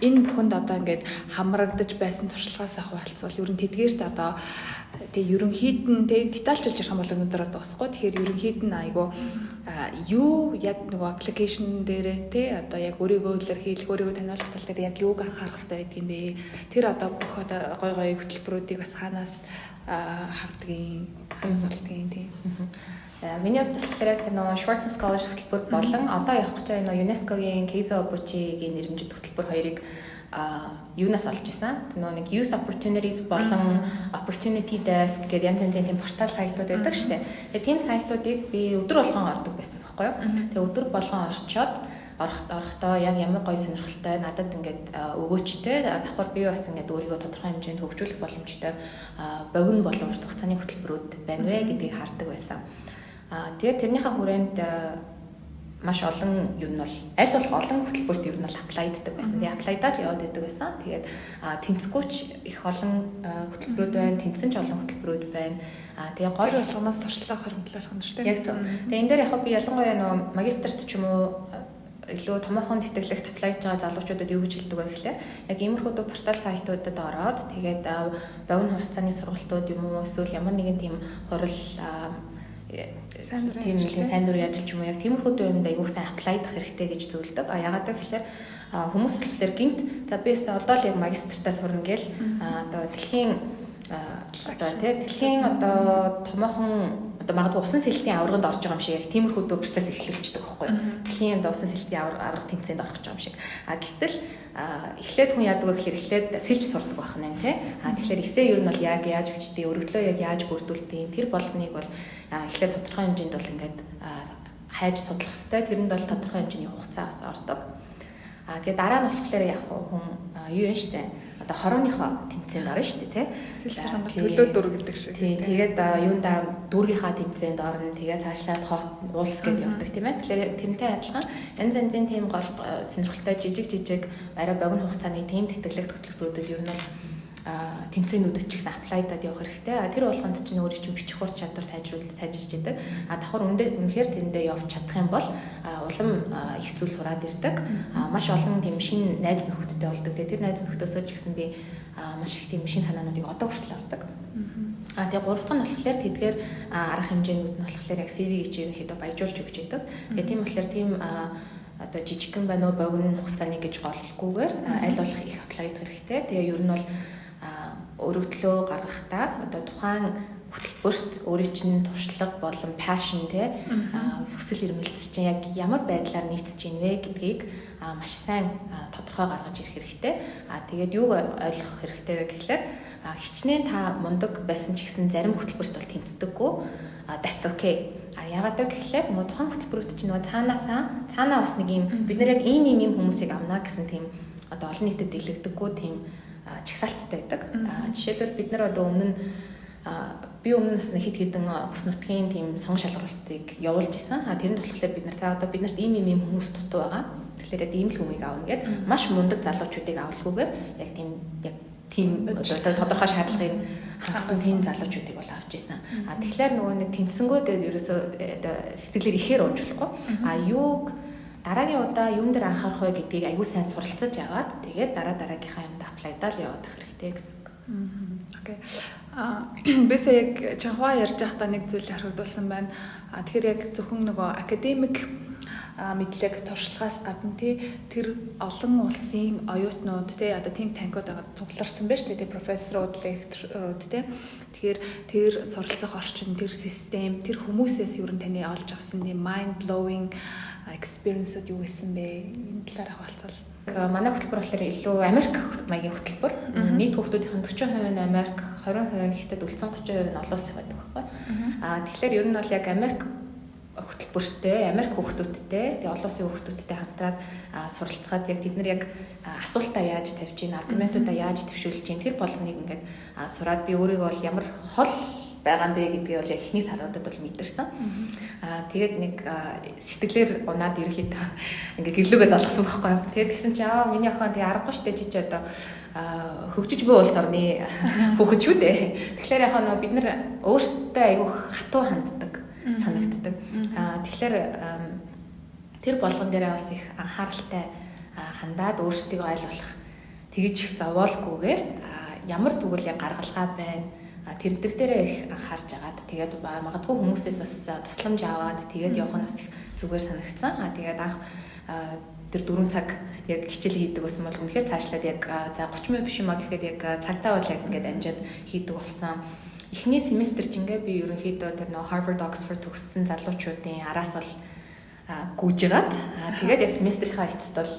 энэ бүхэнд одоо ингээд хамрагдаж байсан туршлагаас авах болцвол ер нь тэдгээрт одоо ерөнхийд нь детальчилж ярих юм бол өнөөдөр одоо усахгүй. Тэгэхээр ерөнхийд нь айгу юу яг нөгөө аппликейшн дээрээ одоо яг өөрийгөө илэрхийлэх, өөрийгөө таниулах тал дээр яг юуг анхаарах хэрэгтэй байдаг юм бэ? Тэр одоо бүх одоо гой хөтөлбөрүүдийг бас ханаас хавдгийн, ханаас олдгийн тийм. Миний хувьд болохоор яг тэр нөгөө Schwartz Scholarship хөтөлбөр болон одоо явах гэж байгаа UNESCO-гийн Keizo Obuchi-гийн нэрмжит хөтөлбөр хоёрыг юунаас олж исэн. Нөгөө нэг Youth Opportunities болон Opportunity Desk гэдэг янз янзын тийм портал сайтууд байдаг шүү дээ. Тэгээ тийм сайтуудыг би өдөр болгон ордог байсан байхгүй юу? Тэгээ өдөр болгон орчоод орохдоо яг ямар гоё сонирхолтой надад ингээд өгөөчтэй давхар би бас ингээд өөрийгөө тодорхой хэмжээнд хөгжүүлэх боломжтой богино болон урт хугацааны хөтөлбөрүүд байна вэ гэдгийг хардаг байсан. Тэгээд тэрнийхээ хүрээнд маш олон ер нь бол аль болох олон хөтөлбөрт ер нь бол аплайддаг байсан. Тэгээд аплайдаад яваад байдаг байсан. Тэгээд тэнцгүүч их олон хөтөлбөрүүд байна, тэнцэн ч олон хөтөлбөрүүд байна. Тэгээд гол болгоноос туршлага хоригдлуулах юм шүү дээ. Яг зөв. Тэгээд энэ дээр яг би ялангуяа нөгөө магистрт ч юм уу илүү томоохон тэтгэлэгт аплайж байгаа залуучуудад юу гэж хэлдэг вэ гэхлээр яг иймэрхүү портал сайтуудад ороод тэгээд богино хугацааны сургалтууд юм уу эсвэл ямар нэгэн тийм хурал тийм нэг сайн дурын ажил ч юм уу яг тиймэрхүү юмд айгуух сайн аплайдах хэрэгтэй гэж зөвлөдөг. Яагаад гэвэл хүмүүс болохоор гинт за би одоо л яг магистртаа сурна гээл одоо дэлхийн одоо томоохон одоо магадгүй усан сэлтийн аварганд орж байгаа юм шиг яг тиймэрхүү процесс эхлүүлчихдэг байхгүй юу. Дэлхийн усан сэлтийн аварга тэмцээнд орох гэж байгаа юм шиг. Гэтэл эхлээд хүн яадаг вэ гэхээр эхлээд сэлж сурдаг байх нь тий. Тэгэхээр эсээ ер нь бол яг яаж хүчтэй өргөдлөө яг яаж бүрдүүлдэг тэр болгоныг бол эхлээд тодорхой хэмжээнд бол ингээд хайж судлах хэрэгтэй. Тэрэнд бол тодорхой хэмжээний хугацаа бас ордог. Тэгээ дараа нь болохоор яг хүн юу юм штэ одоо хорооныхоо тэмцээнд орно штэ тий. Сэлж хангал төлөө дүр гэдэг шиг. Тийм тэгээд юундаа дүүргийнхаа тэмцээнд орно. Тэгээд цаашлаад хот улс гэд явдаг тийм ээ. Тэгэхээр тэрнтэй адилхан янз янзын тийм гол сонирхолтой жижиг арай богино хугацааны тийм тэтгэлэгт хөтөлбөрүүдэд ер нь тэмцээнүүдэд ч гэсэн аплайдаад явах хэрэгтэй. Тэр болгонд чинь өөрөө чинь бичих хур чадвар сайжирч идэг. Давхар үнэхээр тэрэндээ явж чадах юм бол улам их зүйл сураад ирдэг. Маш олон тийм шинэ найз нөхөдтэй болдог. Тэр найз нөхдөсөө ч гэсэн би маш их тийм шинэ санаануудыг одоо хүртэл авдаг. Тэгээ гурав дахь нь болохоор тэдгээр арга хэмжээнүүд нь болохоор яг CV-г чи ерөнхийдөө баяжуулж өгч идэг. Тэгээ тийм болохоор тийм одоо жижигхэн байна уу богино хугацааны гэж голлохгүйгээр аль болох их аплайдах хэрэгтэй. Тэгээ ер нь бол өргөдлөө гаргахдаа одоо тухайн хөтөлбөрт өөрийн чинь туршлага болон passion те хүсэл эрмэлзэл чинь яг ямар байдлаар нийцэж ийн вэ гэдгийг маш сайн тодорхой гаргаж ирэх хэрэгтэй. Тэгээд юуг ойлгох хэрэгтэй вэ гэхлээр хичнээн та мундаг байсан ч гэсэн зарим хөтөлбөрт бол тэмцдэггүй. That's okay. Яагаад вэ гэхлээр нөгөө тухайн хөтөлбөрүүд чинь нөгөө цаанаа бас нэг юм бид нар яг ийм хүмүүсийг авна гэсэн тийм одоо олон нийтэд дэлгэрдэггүй тийм чагсаалттай байдаг. Жишээлбэл бид нар одоо өмнө нь би бас хэд хэдэн бүс нутгийн тийм сонгон шалгуулалтыг явуулж исэн. Тэрэнд болохоор бид нар одоо биднэрт ийм хүмүүс дутуу байгаа. Тэгэхээр яг ийм л хүмүүсийг аавна гэд маш мундаг залуучуудыг авалгүйгээр яг тийм одоо тодорхой шаардлагыг хангасан тийм залуучуудыг бол авч исэн. Тэгэхээр нөгөө нэг тэнцсэнгүй гэдэг ерөөсөө сэтгэлээр ихээр унжуулахгүй. Юуг дараагийн удаа юун дээр анхаарах вэ гэдгийг аягүй сайн суралцаж яваад тэгээд дараагийнхаа юмд аплайдаал яваад авах хэрэгтэй гэсэн үг. Окей. Бисаа яг чанхаа ярьж байхдаа нэг зүйл харагдуулсан байна. Тэгэхээр яг зөвхөн нөгөө академик мэдлэг туршлагаас гадна тэр олон улсын оюутнууд одоо think tank-ууд байгаа тулгарсан байна шүү дээ профессорууд, лекторууд тэгэхээр тэр суралцах орчин, тэр систем, тэр хүмүүсээс юу н таны олж авсан тийм mind blowing experience-ууд юу гэсэн бэ? Энэ талаар хаваалцвал. Манай хөтөлбөр болохоор илүү Америк маягийн хөтөлбөр. Нийт хүүхдүүдийн 40% нь Америк, 20% нь Хятад, үлдсэн 30% нь олон улс байдаг байхгүй. Тэгэхээр ер нь бол яг Америк хөтөлбөртэй, Америк хүүхдүүдтэй, тэгээ олон улсын хүүхдүүдтэй хамтраад суралцгаад яг тэд нар яг асуултаа яаж тавьж гин, аргументуудаа яаж төвшүүлж гин тэр болгоныг ингээд сураад би өөрийгөө бол ямар хол байгаа юм бэ гэдгийг бол яг эхний саруудад бол мэдэрсэн. Тэгээд нэг сэтгэлээр унаад ерөөхдөө ингээ гэрлүүгээ залгасан байхгүй юу. Тэгээд тэгсэн чинь миний охин тэгээ аргагүй штэ чи одоо хөгжиж буй улс орны хүүхэд шүү дээ. Тэгэхээр яг нөө бид нар өөрсдөө айгүй хатуу ханддаг санагддаг. Тэгэхээр тэр болгон дээрээ бас их анхааралтай хандаад өөрсдийгөө ойлгох тэгж их зовоолгүйгээр ямар тэгвэл яг гаргалгаа байна. Тэр дээрээ их анхаарч агаад тэгээд магадгүй хүмүүсээс бас тусламж аваад тэгээд явах нь бас их зүгээр санагдсан. Тэгээд анх тэр 4 цаг яг хичээл хийдэг байсан бол үнэхээр цаашлаад яг за 30 минут биш юм а гэхэд яг цагтаа бол яг ингээд амжаад хийдэг болсон. Эхний семестр ч ингээд би ерөнхийдөө тэр нөө Harvard Oxford төгссөн залуучуудын араас бол гүйжгаад тэгээд яг семестрийнхаа эцэст бол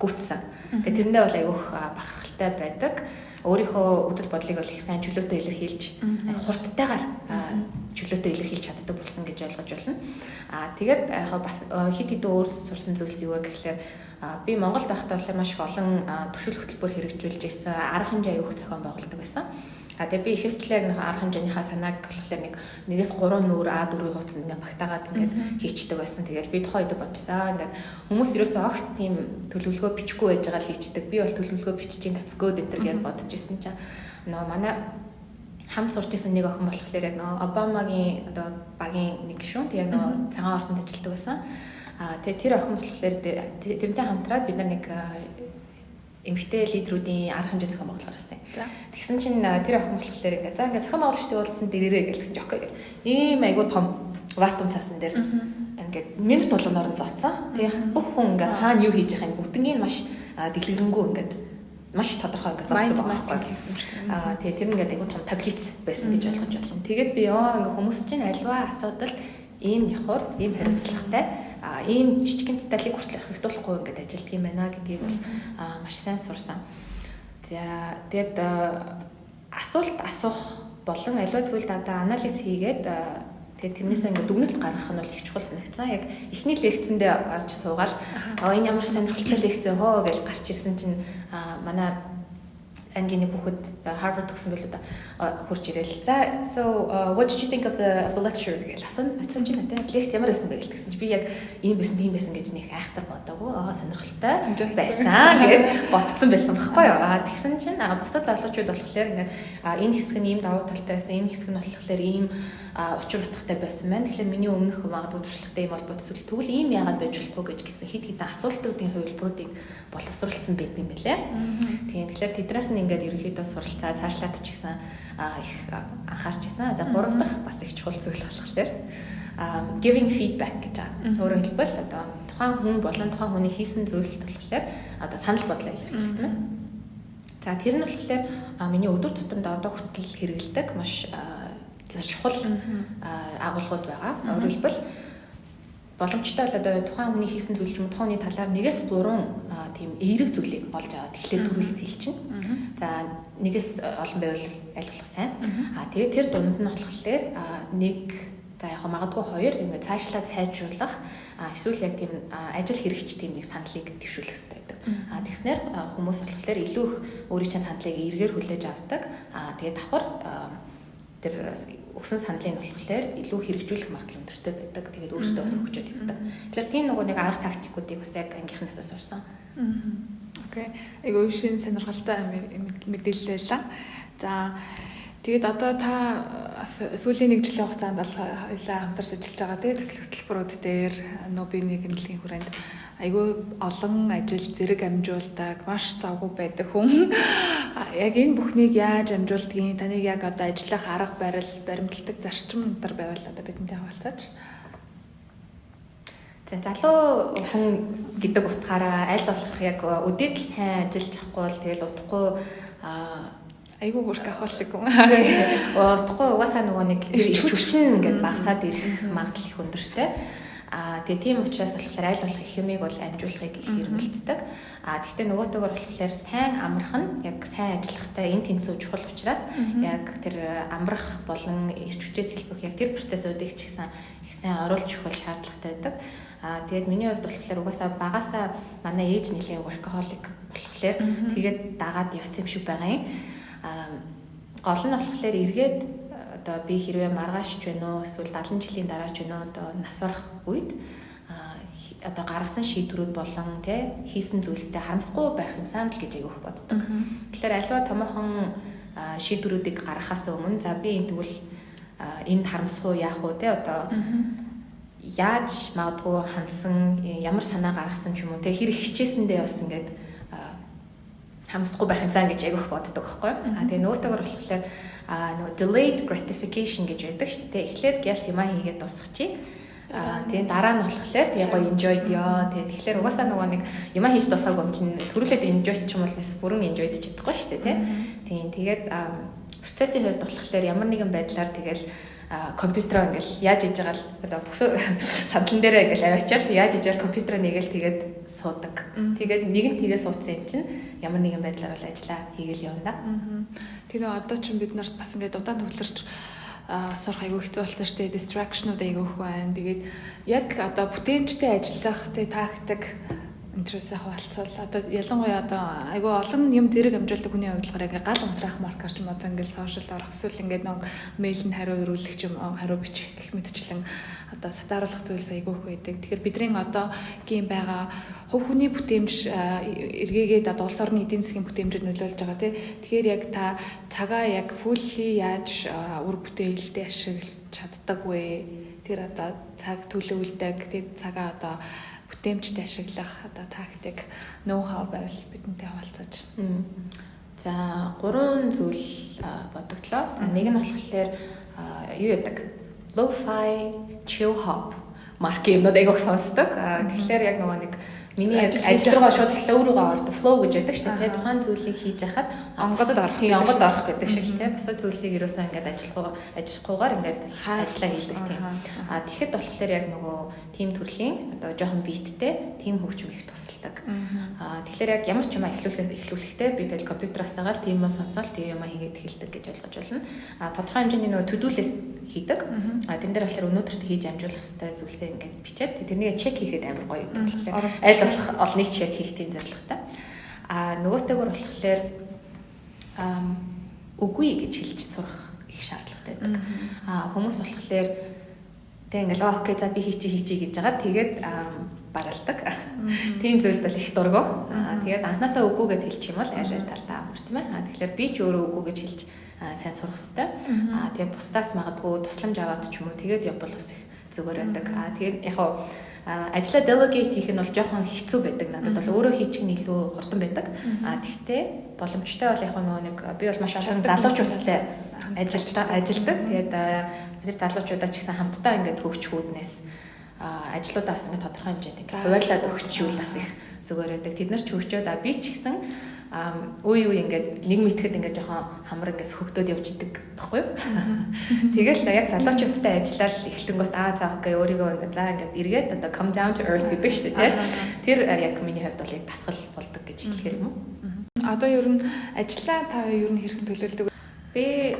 гүйтсэн. Тэгээд тэрэндээ бол айгүйх бахархалтай байдаг. Өөрийнхөө үзэл бодлыг бол их сайн чөлөөтэй илэрхийлж хурдтайгаар чөлөөтэй илэрхийлж чаддаг болсон гэж ойлгож байна. Тэгээд яг бас хит хитэн өөр сурсан зүйлс юу вэ гэхлээр би Монголд байхдаа болохоор маш их олон төсөл хөтөлбөр хэрэгжүүлж ирсэн. Арга хэмжээ аюух зохион байгуулдаг байсан. Тэгээд би ихэвчлэн нэг арга хэмжээнийхээ санааг болохоор нэгээс 3 нүүр А4-ийн хуудсанд ингээд багтаагаад ингээд хийчдэг байсан. Тэгээд би тухайн үед бодчихсан. Ингээд хүмүүс ерөөсөө огт тийм төлөвлөгөө бичихгүй байж байгаа л хийчдэг. Би бол төлөвлөгөө бичиж гацгөөд энэ гэж бодож ирсэн чинь нөө манай хамт сурч исэн нэг охин болохоор яг нөө Обамагийн одоо багийн нэг шүү. Тэгээд нөө цагаан ортонд ажилладаг байсан. Тэгээд тэр охин болохоор тэрнтэй хамтраад бид нар нэг эмэгтэй лидерүүдийн арга хэмжээ зохион байгуулах гэсэн. Тэгсэн чинь тэр охин болохоор ингээд за ингээд зохион байгуулагчдын уулзсан дээрээ гэлсэн чинь окей. Ийм айгуу том ватум цаасан дээр ингээд минут болгоноор нь зооцсон. Тэгээ бүх хүн ингээд хаана юу хийж байгааг бүгднийг маш дэлгэрэнгүй ингээд маш тодорхой ингээд зооцсон байгаа гэсэн юм шиг. Тэгээ тэр ингээд айгуу том таблиц байсан гэж ойлгож байна. Тэгээд би ингээд хүмүүс чинь альва асуудалд ийм явхаар ийм хариуцлагатай ийм жижигэн деталийг хүртэл хэрэгтүүлэхгүй ингээд ажилтдаг юм байна гэдгийг бол маш сайн сурсан. За тэгээд асуулт асуух болон аливаа зүйлд одоо анализ хийгээд тэгээд тэрнээс ингээд дүгнэлт гаргах нь бол их чухал санагдсан. Яг эхний лекцэндээ орж суугаад энэ ямар сонирхолтой лекц хөө гэж гарч ирсэн чинь манай ангийн нэг хүүхэд Harvard төгсөн байлоо да хурж ирэл. За so what did you think of the lecture гэж асуусан чинь надад лекц ямар байсан бэ гэсэн чинь би яг ийм байсан тийм байсан гэж нэг айхтар бодоагүй. Сонирхолтой байсан гэж бодсон байсан байхгүй юу. Тэгсэн чинь бусад залуучууд болохоор ингээд энэ хэсэг нь ийм давуу талтай байсан, энэ хэсэг нь болохоор ийм учир утгатай байсан байна. Тэгэхээр миний өмнөх магадгүй туршлагатай юм бол бодсол тэгвэл ийм яагаад байж болохгүй гэж гисэн хит хитэн асуултуудын хувилбаруудыг боловсруулсан байдаг юм байлээ. Тийм тэгэхээр тэднээс нь ингээд ерөнхийдөө суралцаа цаашлаад ч гэсэн их анхаарч байсан. За 3 дахь бас их чухал зүйл болохоор giving feedback гэж байгаа. Өөрөөр хэлбэл одоо тухайн хүн болон тухайн хүний хийсэн зүйлс болохоор одоо санал бодлоо илэрхийлдэг юм. За тэр нь болохоор миний өдөр тутамд одоо хүртэл хэрэгэлдэг маш чухал агуулгууд байгаа. Өөрөөр хэлбэл боломжтой бол одоо тухайн хүний хийсэн зүйл ч юм тухайн хүний талаар 1-3 тийм эерэг зүйлийг олж аваад эхлээд төрүүлж хэлчихнэ. За нэгээс олон байвал аль болох сайн. Тэгээд тэр дунд нь болохоор нэг за яг магадгүй 2 ингээд цаашлаад сайжруулах эсвэл яг тийм ажил хэрэгч тийм нэг саналыг дэвшүүлэх хэрэгтэй байдаг. Тэгснээр хүмүүс болохоор илүү их өөрийн чинь саналыг эргээр хүлээж авдаг. Тэгээд давхар тэр өгсөн саналыг болохоор илүү хэрэгжүүлэх магадлал өндөртэй байдаг. Тэгээд өөртөө бас хөгжөөд явдаг. Тэгэхээр тийм нэг арга тактикуудыг бас яг ангийнхнаасаа сурсан. Окей. Айгуу шин сонирхолтой мэдээлэл байлаа. За тэгээд одоо та сүүлийн 1 жилийн хугацаанд бол хоёулаа хамтарч ажиллаж байгаа тийм төсөл хөтөлбөрүүд дээр Нобелийн нийгэмлэгийн хүрээнд айгүй олон ажил зэрэг амжуулдаг, маш завгүй байдаг хүн. Яг энэ бүхнийг яаж амжуулдгийг, таныг яг одоо ажиллах арга барил, баримталдаг зарчим нар байвал одоо бидэнтэй хаваалцаач. За залуу хүн гэдэг утгаараа аль болох яг өдөрт л сайн ажиллаж авахгүй бол тэгэл утгагүй айгүй бүрк ахуулдаг хүн. Утгагүй угаасаа нөгөө нэг тэр ич хүчин ингээд багасаад ирэх магадлал их өндөртэй. Тэгээ тийм учраас болохоор аль болох их юмыг бол амжуулахыг их эрмэлздэг. Гэхдээ нөгөөтэйгөр болохоор сайн амрах нь яг сайн ажиллахтай энэ тэнцүү чухал учраас яг тэр амрах болон эрч хүчээс хэлбэх яг тэр процессуудыг ч гэсэн их сайн оруулж өгөх шаардлагатай байдаг. Тэгээд миний хувьд болохоор угаасаа багасаа манай ээж нэлийн workaholic болохоор тэгээд дагаад явц юм шиг байгаа юм. Гол нь болохоор эргээд одоо би хэрвээ маргааш ч вэ нөө эсвэл 70 жилийн дараа ч вэ нөө одоо нас барах үед одоо гаргасан шийдвэрүүд болон тий хийсэн зүйлстэй харамсахгүй байх юмсан л гэж айгүйх боддог. Тэгэхээр альва томоохон шийдвэрүүдийг гаргахаас өмнө за би энэ тэгвэл энд харамсахгүй яах вэ тий одоо яаж магадгүй хандсан ямар санаа гаргасан ч юм уу тий хэрэг хичээсэндээ бас ингээд харамсахгүй байх юмсан гэж айгүйх боддог байхгүй. Тэгээ нөгөөтэйгөр болохоор нөгөө delayed gratification гэж байдаг шүү дээ. Эхлээд гялс юмаа хийгээд дуусгачих. Тэгээ дараа нь болохоор тэгээ гоё enjoy диё. Тэгэхээр угаасаа нөгөө нэг юмаа хийж дуусгаагүй юм чинь төрүүлээд enjoy ч юм бол бүрэн enjoy дэж чадахгүй шүү дээ, тийм. Тэгээд процессын хувьд болохоор ямар нэгэн байдлаар тэгэл компьютероо ингээл яаж хийж байгаа л одоо бүсөө сандлан дээрээ ингээл аваачаал яаж хийж байгаа компьютероо нэгээл тэгээд суудаг. Тэгээд нэг нь тэгээ суудсан юм чинь ямар нэгэн байдлаар бол ажиллаа хийгээл явна да. Тэгээ одоо ч бид нарт бас ингээд удаан төвлөрч сурах айгүй хэцүү болсон шүү дээ. Distraction-ууд айгүй их байна. Тэгээд яг одоо бүтээмжтэй ажиллах тактик интерес хаваалцвал одоо ялангуяа одоо айгүй олон юм зэрэг амжуулдаг хүний хувьдлахаар ингээ гал унтраах маркер ч юм одоо ингээл сошиал орох эсвэл ингээ нэг мэйл нь хариу өрүүлэх ч юм хариу бичих гэх мэтчлэн одоо сатааруулах зүйлс айгүй их байдаг. Тэгэхээр бидний одоо гин байгаа хувь хүний бүтээмж эргээгээд одоо улс орны эдийн засгийн бүтээмжид нөлөөлж байгаа тий. Тэгэхээр яг та цагаа яг fully яаж үр бүтээлдээ ашиглаж чаддаг вэ? Тэр одоо цаг төлөвлөдөг тий цагаа одоо бүтээмжтэй ашиглах одоо тактик, ноу-хау байвал бидэнтэй хаваалцаж. За 3 зүйл бодогдлоо. За нэг нь болохоор юу яадаг? Lo-fi chill hop марк юмнууд айгүйх сонсдог. Тэгэхээр яг нөгөө нэг миний ажил руугаа шууд flow руугаа ордог. Flow гэж байдаг шүү дээ. Тухайн зүйлийг хийж яхад онгод орох гэдэг шиг тийм. Бусад зүйлсийг ерөөсөө ингээд ажиллахгүйгээр ингээд ажиллаа хийдэг тийм. Тэгэхэд болохоор яг нөгөө team төрлийн одоо жоохон биеттэй team хөгжим их тусалдаг. Тэгэхээр яг ямар ч юм эхлүүлэхдээ би тэгэл компьютераас агаал team-оо сонсоол тийм юм хийгээд эхэлдэг гэж ойлгож байна. Тодорхой хэмжээний нөгөө to-do list хийдэг. Тэн дээр болохоор өнөөдөрт хийж амжуулах ёстой зүйлсээ ингээд бичээд тэрнийг чек хийхэд амар гоё гэдэг. Аль болох олныг чек хийх тийм зорилготой. Нөгөөтэйгөр болохоор үгүй гэж хэлж сурах их шаардлагатай байдаг. Хүмүүс болохоор тэг ингээл окей за би хийчи гэж байгаа. Тэгээд баралдаг. Тийм зүйлд бол их дургу. Тэгээд анханасаа үгүй гэж хэлчих юм бол аль талдаа амар тийм ээ. Тэгэхээр би ч өөрөө үгүй гэж хэлж сайн сурах хэрэгтэй. Тэгээд бусдаас магадгүй тусламж аваад ч юм уу тэгээд явбал бас их зүгээр байдаг. Тэгээд яг ажлаа delegate хийх нь бол жоохон хэцүү байдаг. Надад бол өөрөө хийчих нь илүү хурдан байдаг. Тэгтээ боломжтой бол яг нэг би бол маш олон залуучуудтай ажилдаг. Тэгээд бид залуучуудаа ч гэсэн хамтдаа ингээд хөгжихүүднээс ажлуудаа бас ингээд тодорхой хэмжээнд ингээд хуваарлаад өгчүүл бас их зүгээр байдаг. Тэд нар ч хөгжөөд би ч гэсэн үе ингээд нэг мэтгэд ингээд жоохон хамар ингээд хөгтөөд явждаг баггүй юу. Тэгэл яг залуучуудтай ажиллаад эхлэнгүүт за окей өөрийгөө ингээд за ингээд эргээд одоо come down to earth гэдэг шүү дээ. Тэр яг миний хувьд бол яг дасгал болдог гэж хэлэхээр юм уу. Одоо ер нь ажиллаа та ер нь хэрхэн төлөвлөдөг? Би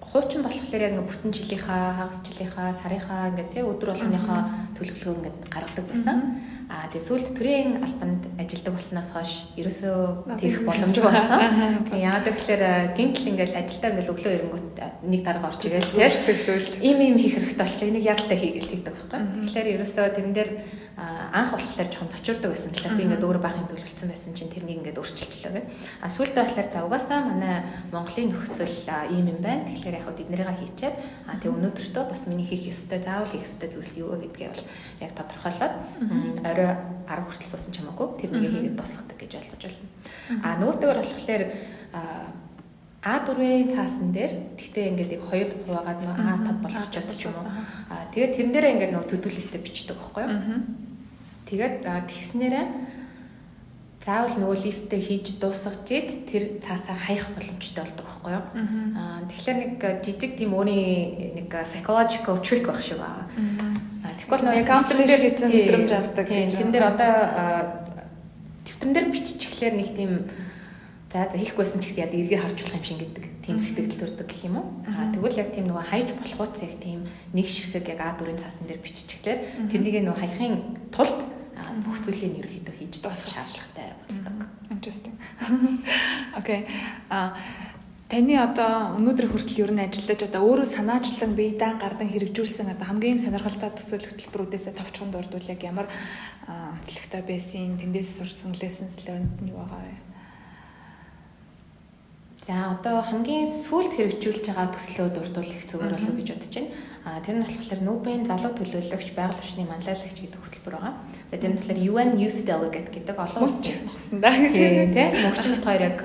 хуучин болохоор яг бүтэн жилийнхаа, хагас жилийнхаа, сарынхаа ингээд тий өдөр болгоныхоо төлөвлөгөө ингээд гаргадаг байсан. Тэгээ сүүлд төрийн албанд ажилладаг болсноос хойш ерөөсөө тэгэх боломжгүй болсон. Тэгээ яагаад гэвэл гинтл ингээд ажилдаа ингээд өглөө ирэнгүүт нэг дарга орж игээл тий ийм хийх хэрэгтэй болчихлоо. Энийг яралтай хийгээл тэгдэг байхгүй. Тэгэхээр ерөөсөө тэрэн дээр анх болохоор жоохон бочирдаг байсан л та. Би ингээд өөр баахын төлөвлөсөн байсан чинь тэрнийг ингээд өөрчилчлээ гэ. Сүүлдээ болохоор за угаасаа манай Монголын нөхцөл ийм юм байна. Тэгэхээр яг эднэрийгээ хийчихэд тэгээ өнөөдөртөө бас миний хийх ёстой, заавал хийх ёстой зүйлс юу вэ гэдгээ бол яг тодорхойлоод орой 10 хүртэл суусан ч хамаагүй тэрнийг хийгээд дуусгадаг гэж ойлгож байна. Нөгөөтэйгээр болохоор A4-ийн цаасан дээр тэгтээ ингээд яг 2 хуваагаад нөө A5 болгочоод ч юм уу. Тэгээд тэрэн дээрээ ингээд нөө to-do list-тэй бичдэг байхгүй юу? Тэгээд тэгснээрээ заавал нөгөө листтэй хийж дуусгаж ийж тэр цаасаа хаях боломжтой болдог байхгүй юу? Тэгэхээр нэг жижиг тийм өөрийн нэг psychological trick байх шиг байна. Тэгвэл нөгөө компьютер дээр хийсэн мэдрэмж авдаг гэж. Тэн дээр одоо дэвтэрэн дээр биччихлээр нэг тийм за хийхгүйсэн ч гэсэн яд эргээ харж болох юм шиг гэдэг тийм сэтгэл төрдөг гэх юм уу. Тэгвэл яг тийм нөгөө хайж болох үс яг тийм нэг ширхэг яг A4-ийн цаасан дээр биччихлээр тэрнийг нөгөө хаяхын тулд бүх зүйлийг ерөөхдөө хийж дуусгах шаардлагатай болдог. Interesting. Okay. Таны одоо өнөөдөр хүртэл ер нь ажиллаж одоо өөрөө санаачлан бие даан гардан хэрэгжүүлсэн одоо хамгийн сонирхолтой төсөөл хөтөлбөрүүдээс товчхон дурдвал яг ямар онцлогтой байсан, тэндээс сурсан lessons learned нь юу байгаа вэ? За одоо хамгийн сүүлд хэрэгжүүлж байгаа төслөө дурдвал их зүгээр болов гэж бодож байна. Тэр нь болохоор Нобелийн залуу төлөөлөгч, байгаль орчны манлайлагч гэдэг хөтөлбөр байгаа. За тэр нь болохоор UN Youth Delegate гэдэг олон улсын ногсон да гэж тийм мөрчмөлт хоёр яг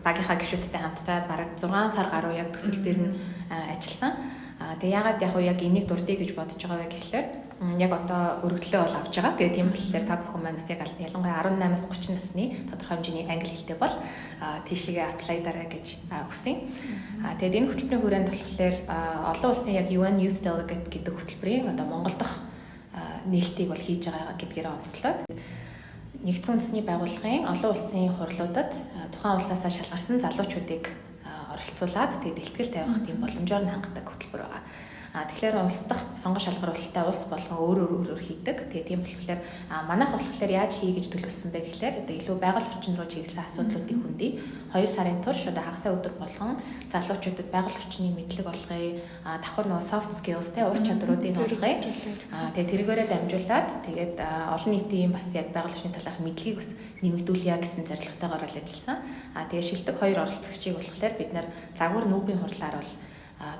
багийнхаа гишүүдтэй хамтдаа бараг 6 сар гаруй яг төсөл дээр нь ажилласан. Тэгээ ягаад яг энийг дурдъя гэж бодож байгаа вэ гэхлээр яг одоо өргөдлөө бол авч байгаа. Тэгээ тийм болохоор та бүхэн манаас яг ялангуяа 18-аас 30 насны тодорхой хэмжээний англи хэлтэй бол тийшээгээ apply дараа гэж хүсэн. Тэгээд энэ хөтөлбөрийн хүрээнд болохоор олон улсын яг UN Youth Delegate гэдэг хөтөлбөрийн одоо Монгол дахь нээлтийг бол хийж байгаа гэдгээр онцлоод нэгдсэн үндэсний байгууллагын олон улсын хурлуудад тухайн улсаасаа шалгарсан залуучуудыг оролцуулаад тэгээд дэлтгэл тавих тийм боломжоор хангадаг хөтөлбөр байгаа. Тэгэхээр улс дахь сонгон шалгаруулалтаа улс болгон өөрөөр хийдэг. Тэгээ тийм болохоор манайх болохоор яаж хий гэж төлөвлөсөн бэ гэхлээр одоо илүү байгаль орчин руу чиглэсэн асуудлуудыг хүндий 2 сарын турш одоо хагасаа өдөр болгон залуучуудад байгаль орчны мэдлэг олгоё, давхар нөгөө soft skills те ур чадруудыг олгоё. Тэгээ тэргээрээ дамжуулаад тэгээд олон нийтийн бас яг байгаль орчны талаарх мэдлэгийг бас нэмэгдүүлье гэсэн зорилготойгоор бол ажилласан. Тэгээ шилдэг 2 оролцогчийг болохоор бид нар загвар Нобелийн хурлаар бол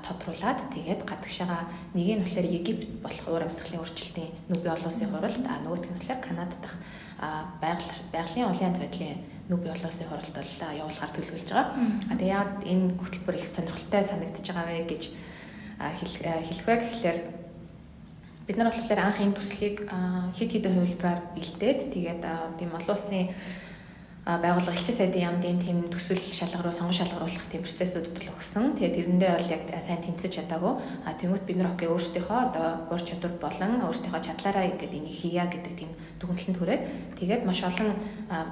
тодруулаад тэгээд гадагшаага нэг нь болохоор Египет болох уур амьсгалын өөрчлөлтийн Нобелийн олон улсын хуралд нөгөөх нь болохоор Канад дахь байгалийн улаан байдлын Нобелийн олон улсын хуралд бол явуулахаар төлөвлөж байгаа. Тэгээд яг энэ хөтөлбөр их сонирхолтой санагдаж байгаа вэ гэж хэлэх вэ гэхлээр бид нар болохоор анх энэ төслийг хэд хэдэн хувилбараар бэлдээд тэгээд тийм олон улсын байгууллага элчин сайдын яамдын тийм төсөл шалгар руу сонгон шалгаруулах тийм процессуудад л өгсөн. Тэгээд тэрэндээ бол яг сайн тэнцэж чадаагүй. Тэнгүүт бид нар өөрсдийнхөө одоо ур чадвар болон өөрсдийнхөө чадлаараа ингээд энийг хийя гэдэг тийм дүгнэлтэнд хүрээд тэгээд маш олон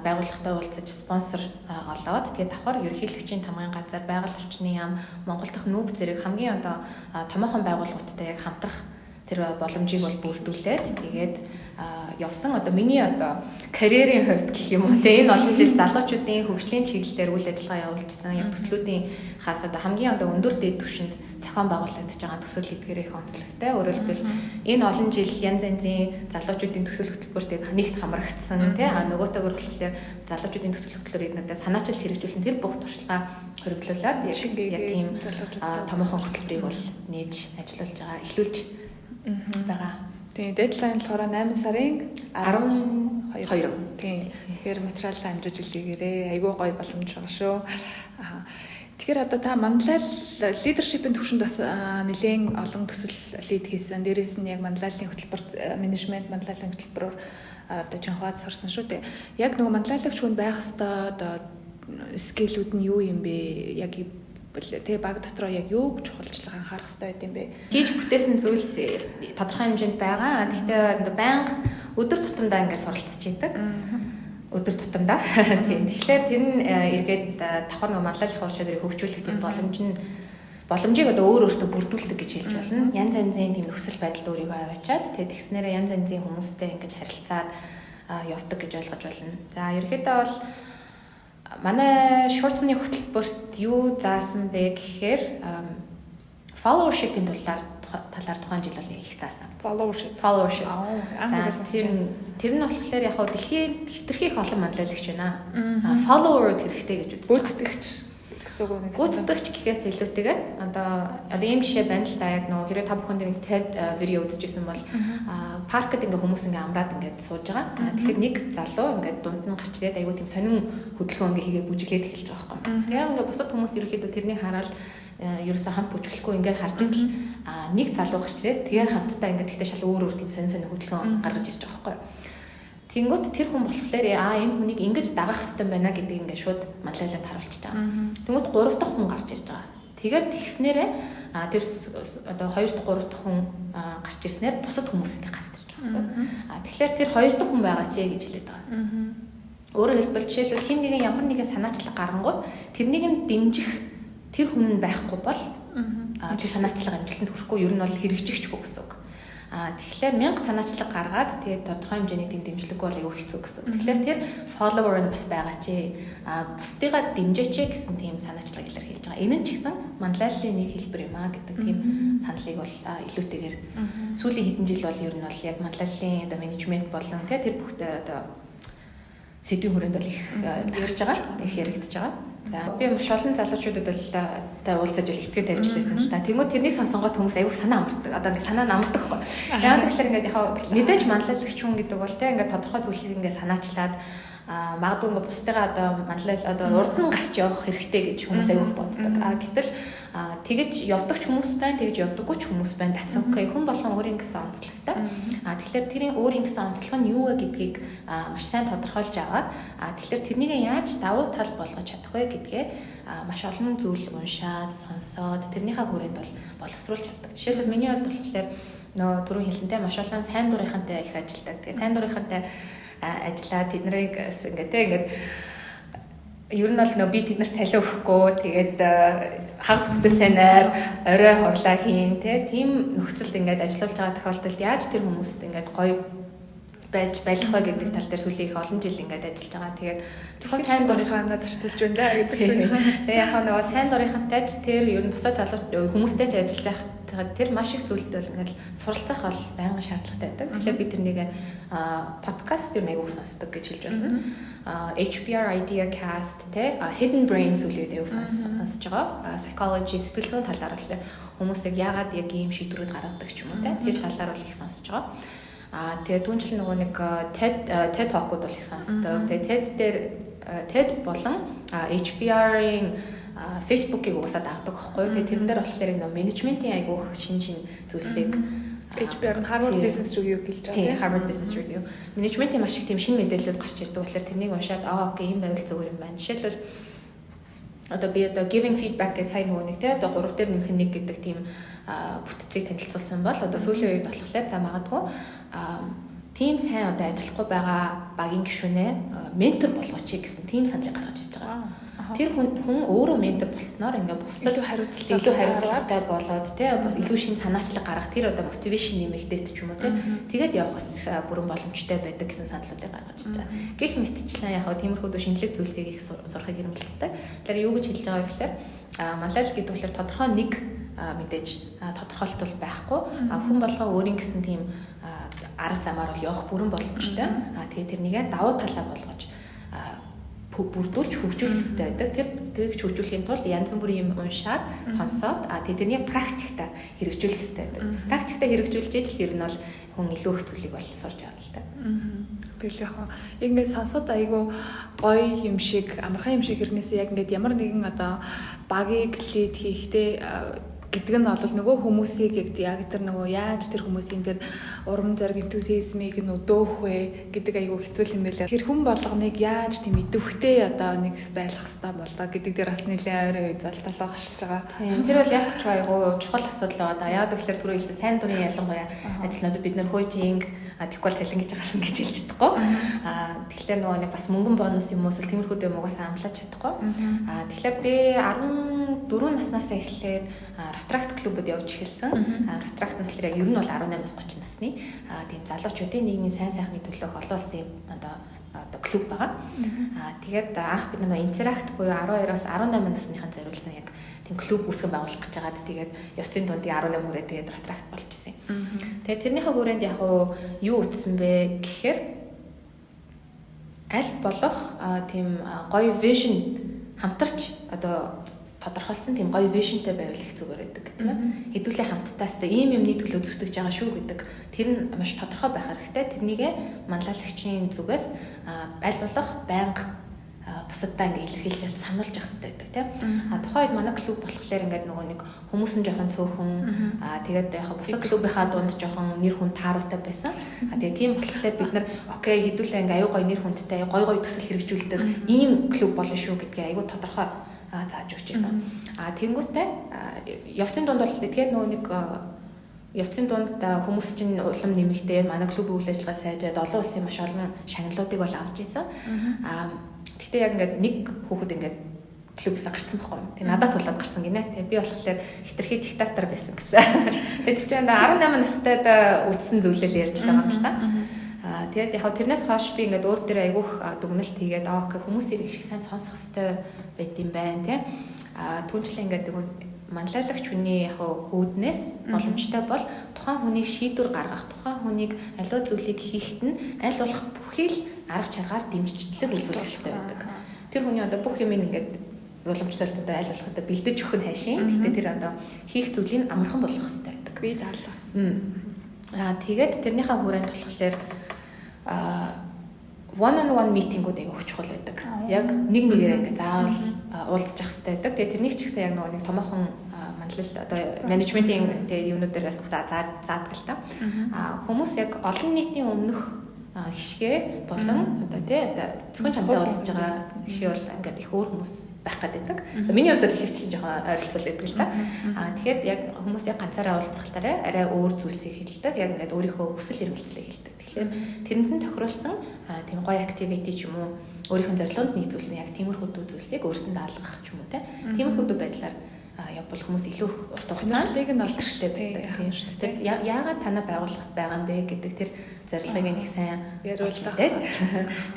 байгууллагатай уулзаж спонсор олоод тэгээд давхар ерөнхийлөгчийн тамгын газар, байгаль орчны яам, Монгол дахь нүүб зэрэг хамгийн одоо томоохон байгууллагуудтай яг хамтрах тэр боломжийг бол бүрдүүлээд тэгээд явсан одоо миний одоо карьерийн хувьд гэх юм уу те энэ олон жил залуучуудын хөгжлийн чиглэлээр үйл ажиллагаа явуулжсэн яг төслүүдийн хаас одоо хамгийн одоо өндөр дээд түвшинд зохион байгуулагдаж байгаа төсөл гэдгээр их онцлогтой. Өөрөөр хэлбэл энэ олон жил янз янзын залуучуудын төсөл хөтөлбөртийг нэгт хамрагдсан те нөгөөтэйгөр болохоор залуучуудын төсөл хөтөлбөрийг надад санаачилж хэрэгжүүлсэн тэр бүх туршлагаа хориглуулад яг тийм томоохон хөтөлбөрийг бол нээж ажиллуулж байгаа эхлүүлж байгаа. Тийм дедлайн болохоор 8 сарын 12. Тийм. Тэгэхээр материалаа амжиж илгээгээрэй. Айгүй гоё боломж байгаа шүү. Тэгэхээр одоо та манлайл лидершипийн төвшөнд бас нэлээд олон төсөл лид хийсэн. Дээрээс нь яг манлайлалын хөтөлбөр, менежмент манлайлалын хөтөлбөрөөр одоо жинхэнэ сурсан шүү дээ. Яг нөгөө манлайлагч хүн байх хэвээр одоо скиллүүд нь юу юм бэ? Яг тэгээ баг дотроо яг юу чухалчлага анхаарах хэрэгтэй байд юм бэ? Хийж бүтээсэн зүйлс тодорхой хэмжээнд байгаа. Гэхдээ байнга өдөр тутамдаа ингээд суралцж байдаг. Өдөр тутамдаа. Тийм. Тэгэхээр тэр нь эргээд давхар нэг манлайлах ур чадрыг хөгжүүлэх тийм боломжийг одоо өөр өөртөө бүрдүүлдэг гэж хэлж болно. Янз янзын тийм нөхцөл байдалд өөрийгөө аваачаад тэгээд тэгснээрээ янз янзын хүмүүстэй ингээд харилцаад явдаг гэж ойлгож байна. За ерөөхдөө бол манай short-term хөтөлбөрт юу заасан бэ гэхээр followership-ийн талаар тухайн жил бол их заасан. Followership. Тэр нь болохоор яг дэлхийн хэтэрхий их олон манлайлагч байна. Follower хэрэгтэй гэж үздэг. Гүйцэтгэгч гэсэн үг нэг. Гүйцэтгэгч гэхээс илүүтэйгээр одоо ийм жишээ байна л да яг нөгөө хэрэг та бүхэнд нэг TED видео үзчихсэн бол паркд ингээ хүмүүс ингээ амраад ингээ сууж байгаа. Тэгэхээр нэг залуу ингээ дунд нь гарч ирээд айгүй тийм сонин хөдөлгөөн ингээ хийгээ бүжиглээд эхэлж байгаа байхгүй. Тэгээ ингээ бусад хүмүүс ерөөхдөө тэрнийг хараад ерөөсөө хамт бүжиглэхгүй ингээ харж идэл нэг залуу гарч ирээд тэгээд хамтдаа ингээ тэгтээ шал өөр тийм сонин хөдөлгөөн гаргаж ирж байгаа байхгүй. Тэнгүүд тэр хүн болохоор энэ хүнийг ингэж дагах хэрэгтэй байна гэдэг ингээ шууд манлайлаад харуулчихж байгаа. Тэнгүүд 3 дахь хүн гарч ирж байгаа. Тэгээд тэгснээрээ тэр одоо 2 дахь 3 дахь хүн гарч ирснээр бусад хүмүүс ингээ гарч ирж байгаа. Тэгэхээр тэр 2 дахь хүн байгаа ч гэж хэлээд байгаа. Өөрөөр хэлбэл жишээлбэл хин нэгэн ямар нэгэн санаачлаг гарангууд тэрнийг нь дэмжих тэр хүн нь байхгүй бол тэр санаачлага амжилтанд хүрэхгүй ер нь бол хэрэгжигчгүй гэсэн үг. Тэгэхээр 1000 санаачлаг гаргаад тэгээд тодорхой хэмжээний дэмжлэггүй бол аюу хэцүү гэсэн. Тэгэхээр тэр follower нь бас байгаа чи бусдыгаа дэмжээч гэсэн тийм санаачлаг илэрхийлж байгаа. Энэ нь ч гэсэн манлайллын нэг хэлбэр юм гэдэг тийм саналыг бол илүүтэйгээр сүүлийн хэдэн жил бол ер нь бол яг манлайллын одоо менежмент болон тэр бүхтэй одоо сэдвийн хүрээнд бол их ярьж байгаа, их яригдж байгаа. За би маш олон залуучуудад бол уулзаж бол итгэж тавьжлээсэн л та. Тэнгүүд тэрнийг сонсонгот хүмүүс аягүй санаа амардаг. Одоо ингээд санаа амардаг байхгүй. Яг тэгэхээр ингээд яг мэдээж манлайлагч хүн гэдэг бол те ингээд тодорхой зүйлийг ингээд санаачлаад магадгүй ингээд бусдыгаа одоо манлайл одоо урд нь гарч явах хэрэгтэй гэж хүмүүс аягүй боддог. Гэтэл тэгэж явдаг ч хүмүүс байна, тэгэж явдаггүй ч хүмүүс байна. That's okay. Хүн болгон өөрийн гэсэн онцлогтой. Тэгэхээр тэрийн өөрийн гэсэн онцлог нь юу вэ гэдгийг маш сайн тодорхойлж аваад тэгэхээр тэрнийг яаж давуу тал болгож чадах вэ гэдгээ маш олон зүйл уншаад, сонсоод тэрнийхээ хүрээнд бол боловсруулж авдаг. Жишээлбэл миний хувьд болохоор нөө түрүү хэлсэнтэй маш олон сайн дурынхантай их ажилладаг. Тэгээ сайн дурынхантай ажиллаад тэднийг ингээд ер нь бол нөө би тэднэрт цалин өгөхгүй тэгээд хагас бүтээсээр орой хорлоо хийн тийм нөхцөлд ингээд ажиллаулж байгаа тохиолдолд яаж тэр хүмүүст ингээд гоё байж байх вэ гэдэг тал дээр сүүлийн их олон жил ингээд ажиллаж байгаа. Тэгээд зөвхөн сайн дурынхаа зарчилж байна да гэдэг шиг. Тэгээ яг нөгөө сайн дурынхантай ч тэр ер нь бусад залуу хүмүүстэй ч ажиллаж байгаа. Тэр маш их зүйлд бол ингээд суралцах бол байнга шаардлагатай байдаг. Тэгэхээр бид тэрнийг подкаст юм аяг сонсдог гэж хэлж байна. HBR Idea Cast Hidden Brains үлээдээ сонсож байгаа. Psychology сэтгэл зүйн талаар бол хүмүүсийг яагаад яг ийм шийдвэрүүд гаргадаг ч юм уу те. Тэр талаар бол их сонсож байгаа. Тэгээ түнчлэн нөгөө нэг TED Talk-ууд бол их сонсдог. Тэгээ TED дээр TED болон HBR-ийн Facebook-ийг угаасаа дагдаг байхгүй. Тэгээ тэрэн дээр болохоор нөгөө менежментийн айгуух шин зүйлсийг HBR нь Harvard Business Review хэлж байгаа тийм Harvard Business Review. Менежментийн маш их тийм шинэ мэдээлэлүүд гарч ирдэг болохоор тэрнийг уншаад окей ийм байвал зүгээр юм байна. Жишээлбэл одоо би одоо giving feedback гэж сайн нөгөө нэг тийм одоо 3 дээр нэмэх нэг гэдэг тийм бүтцийг танилцуулсан бол одоо сүүлийн үед болохоор за магадгүй тийм сайн одоо ажиллахгүй байгаа багийн гишүүнээ ментор болгооч гэсэн тийм саналыг гаргаж ирж байгаа. Тэр хүн өөрөө ментор болсноор ингээд бусдад илүү хариуцлагатай болоод илүү шин санаачлаг гаргах тэр одоо мотивашн нэмэгдээд ч юм уу тэгээд явах бас бүрэн боломжтой байдаг гэсэн саналуудыг гаргаж ирж байгаа. Гэх мэтчлэн яг тиймэрхүү шинжлэх зүйлсийг их сурахыг хэрэгэлцдэг. Тэгэхээр юу гэж хэлж байгаа вэ гэхээр манлайл гэдэг болохоор тодорхой нэг мэдээж тодорхойлт бол байхгүй. Хүн болгоо өөрийн гэсэн тийм арга замаар бол явах бүрэн боломжтой. Тэгээд тэрнийгээ давуу талаа болгож бүрдүүлж хөгжүүлэх хэрэгтэй байдаг. Тэр хөгжүүлэхийн тулд янз бүрийн юм уншаад, сонсоод тэрнийг практиктаа хэрэгжүүлэх хэрэгтэй байдаг. Практиктаа хэрэгжүүлж ижил ер нь бол хүн илүү их зүйлийг бол сурч байгаа л та. Тэгэл яг ингээд сонсоод айгүй гоё юм шиг, амархан юм шиг хэрнээсээ яг ингээд ямар нэгэн одоо багийг лид хийхдээ гэдэг нь бол нөгөө хүмүүсийг яг тэр нөгөө яаж тэр хүмүүсийн тэр урам зориг энтузиазмыг нь өдөөх вэ гэдэг айгүй хэцүү юм байлаа. Тэр хүн болгоныг яаж тийм идэвхтэй одоо нэг байлгах хэрэгтэй болоо гэдэг дээр бас нэлээд ойрын үед талаа гарч байгаа. Тийм. Тэр бол яг ч айгүй чухал асуудал байгаа. Яг тэгэхээр түрүү хэлсэн сайн дурын ялангуяа ажилтнууд бид нар хөөжинг тэгэхгүй бол талин гэж байгаас гэж хэлж чадахгүй. Тэгэхээр нөгөө нэг бас мөнгөн бонус юм уус л тиймэрхүү юм угаасаа амлаж чадахгүй. Тэгэхээр би 14 наснаас эхлээд Retract клубуд явж эхэлсэн. Retract нь болохоор ер нь бол 18-аас 30 насны тийм залуучуудын нийгмийн сайн сайхны төлөөх олон улсын одоо клуб байгаа. Тэгээд анх бид нэг Interact буюу 12-аас 18 насныхан зориулсан яг тийм клуб үүсгэн байгуулах гэж байгаад тэгээд явцын дундын 18 хүрээ тэгээд Retract болж ирсэн. Тэгээд тэрнийхээ хүрээнд яг юу утсан бэ гэхээр аль болох тийм гоё vision хамтарч одоо тодорхойлсон тийм гоё вишнтэй байвал их зүгээр байдаг тийм ээ. Хэдүүлээ хамттайстай ийм юмны төлөө зүтгэж байгаа шүү гэдэг тэр нь маш тодорхой байх хэрэгтэй. Тэрнийгээ манлайлагчийн зүгээс аль болох байнга бусаддаа ингээ илэрхийлж сануулж явах хэрэгтэй байдаг тийм. Тухайд манай клуб болохоор ингээд нөгөө нэг хүмүүс нь жоохон цөөхөн тэгээд яг бусад клубийнхаа дунд жоохон нэр хүн тааруутай байсан. Тэгээд тийм болохоор бид нар окей хэдүүлээ ингээ аюу гоё нэр хүндтэй гоё гоё төсөл хэрэгжүүлдэг ийм клуб болно шүү гэдгээ аюу тодорхой зааж өгч байсан. Тэнгүүтээ явцын дунд бол тэгэхээр нөгөө нэг явцын дунд хүмүүс чинь улам нэмэгдээд манай клубийн үйл ажиллагаа сайжаад олон улсын маш олон шагналуудыг бол авч ийсэн. Гэхдээ яг ингээд нэг хүүхэд ингээд клубээс гарсан байхгүй юм. Тэгээ надаас болоод гарсан гинэ. Тэгээ би болохоор хитрхи диктатор байсан гэсэн. Тэгээ тэр чинь 18 настайд үтсэн зүйлэл ярьж байгаа юм л та. Тэгээд яг тэрнээс хойш би ингээд өөр дээр айгүйх дүгнэлт хийгээд окей хүмүүсийг их сайн сонсох хэрэгтэй байт юм байна тий. Түүнчлэн ингээд манлайлагч хүний яг үүднээс боломжтой бол тухайн хүнийг шийдвэр гаргах, тухайн хүнийг аливаа зүйлийг хийхэд нь аль болох бүхий л арга чаргаар дэмжижлэг үзүүлэх хэрэгтэй байдаг. Тэр хүний одоо бүх юм ингээд боломжтой л одоо аль болох одоо бэлдэж өгөх нь хайшин. Гэхдээ тэр одоо хийх зүйлийг амархан болгох хэрэгтэй байдаг. Би даалгах. Тэгээд тэрнийхээ хүрээнд болохоор one-on-one meeting-үүд аяг өгч чухал байдаг. Яг нэг нэгээр ингээд заавал уулзчих хэрэгтэй байдаг. Тэгээ тэрнийг ч гэсэн яг нэг томоохон манлал одоо менежментийн тэгээ юунуудаас заадаг л та. Хүмүүс яг олон нийтийн өмнөх хишгээ болон одоо тий зөвхөн чамтай уулзж байгаа хишээ бол ингээд их өөр хүмүүс байх гэдэг. Миний хувьд бол хөвчлэн жоохон ойролцоол байдаг л та. Тэгэхээр яг хүмүүс яг ганцаараа уулзахтаараа арай өөр зүйлсийг хэлдэг. Яг ингээд өөрийнхөө хүсэл эрмэлзлийг хэлдэг. Тэгэхээр тэрэнд нь тохируулсан тийм гоё activity ч юм уу өөрийнхөө зорилгонд нийцүүлсэн яг тиймэрхүү зүйлсийг өөртөө даалгах ч юм уу тий. Тиймэрхүү байдлаар явбал хүмүүс илүү урт хугацаанд нь олох хэрэгтэй байдаг тийм шүү дээ. Яагаад танаа байгууллагт байгаа юм бэ гэдэг тэр зорилгыг их сайн яриулах тийм.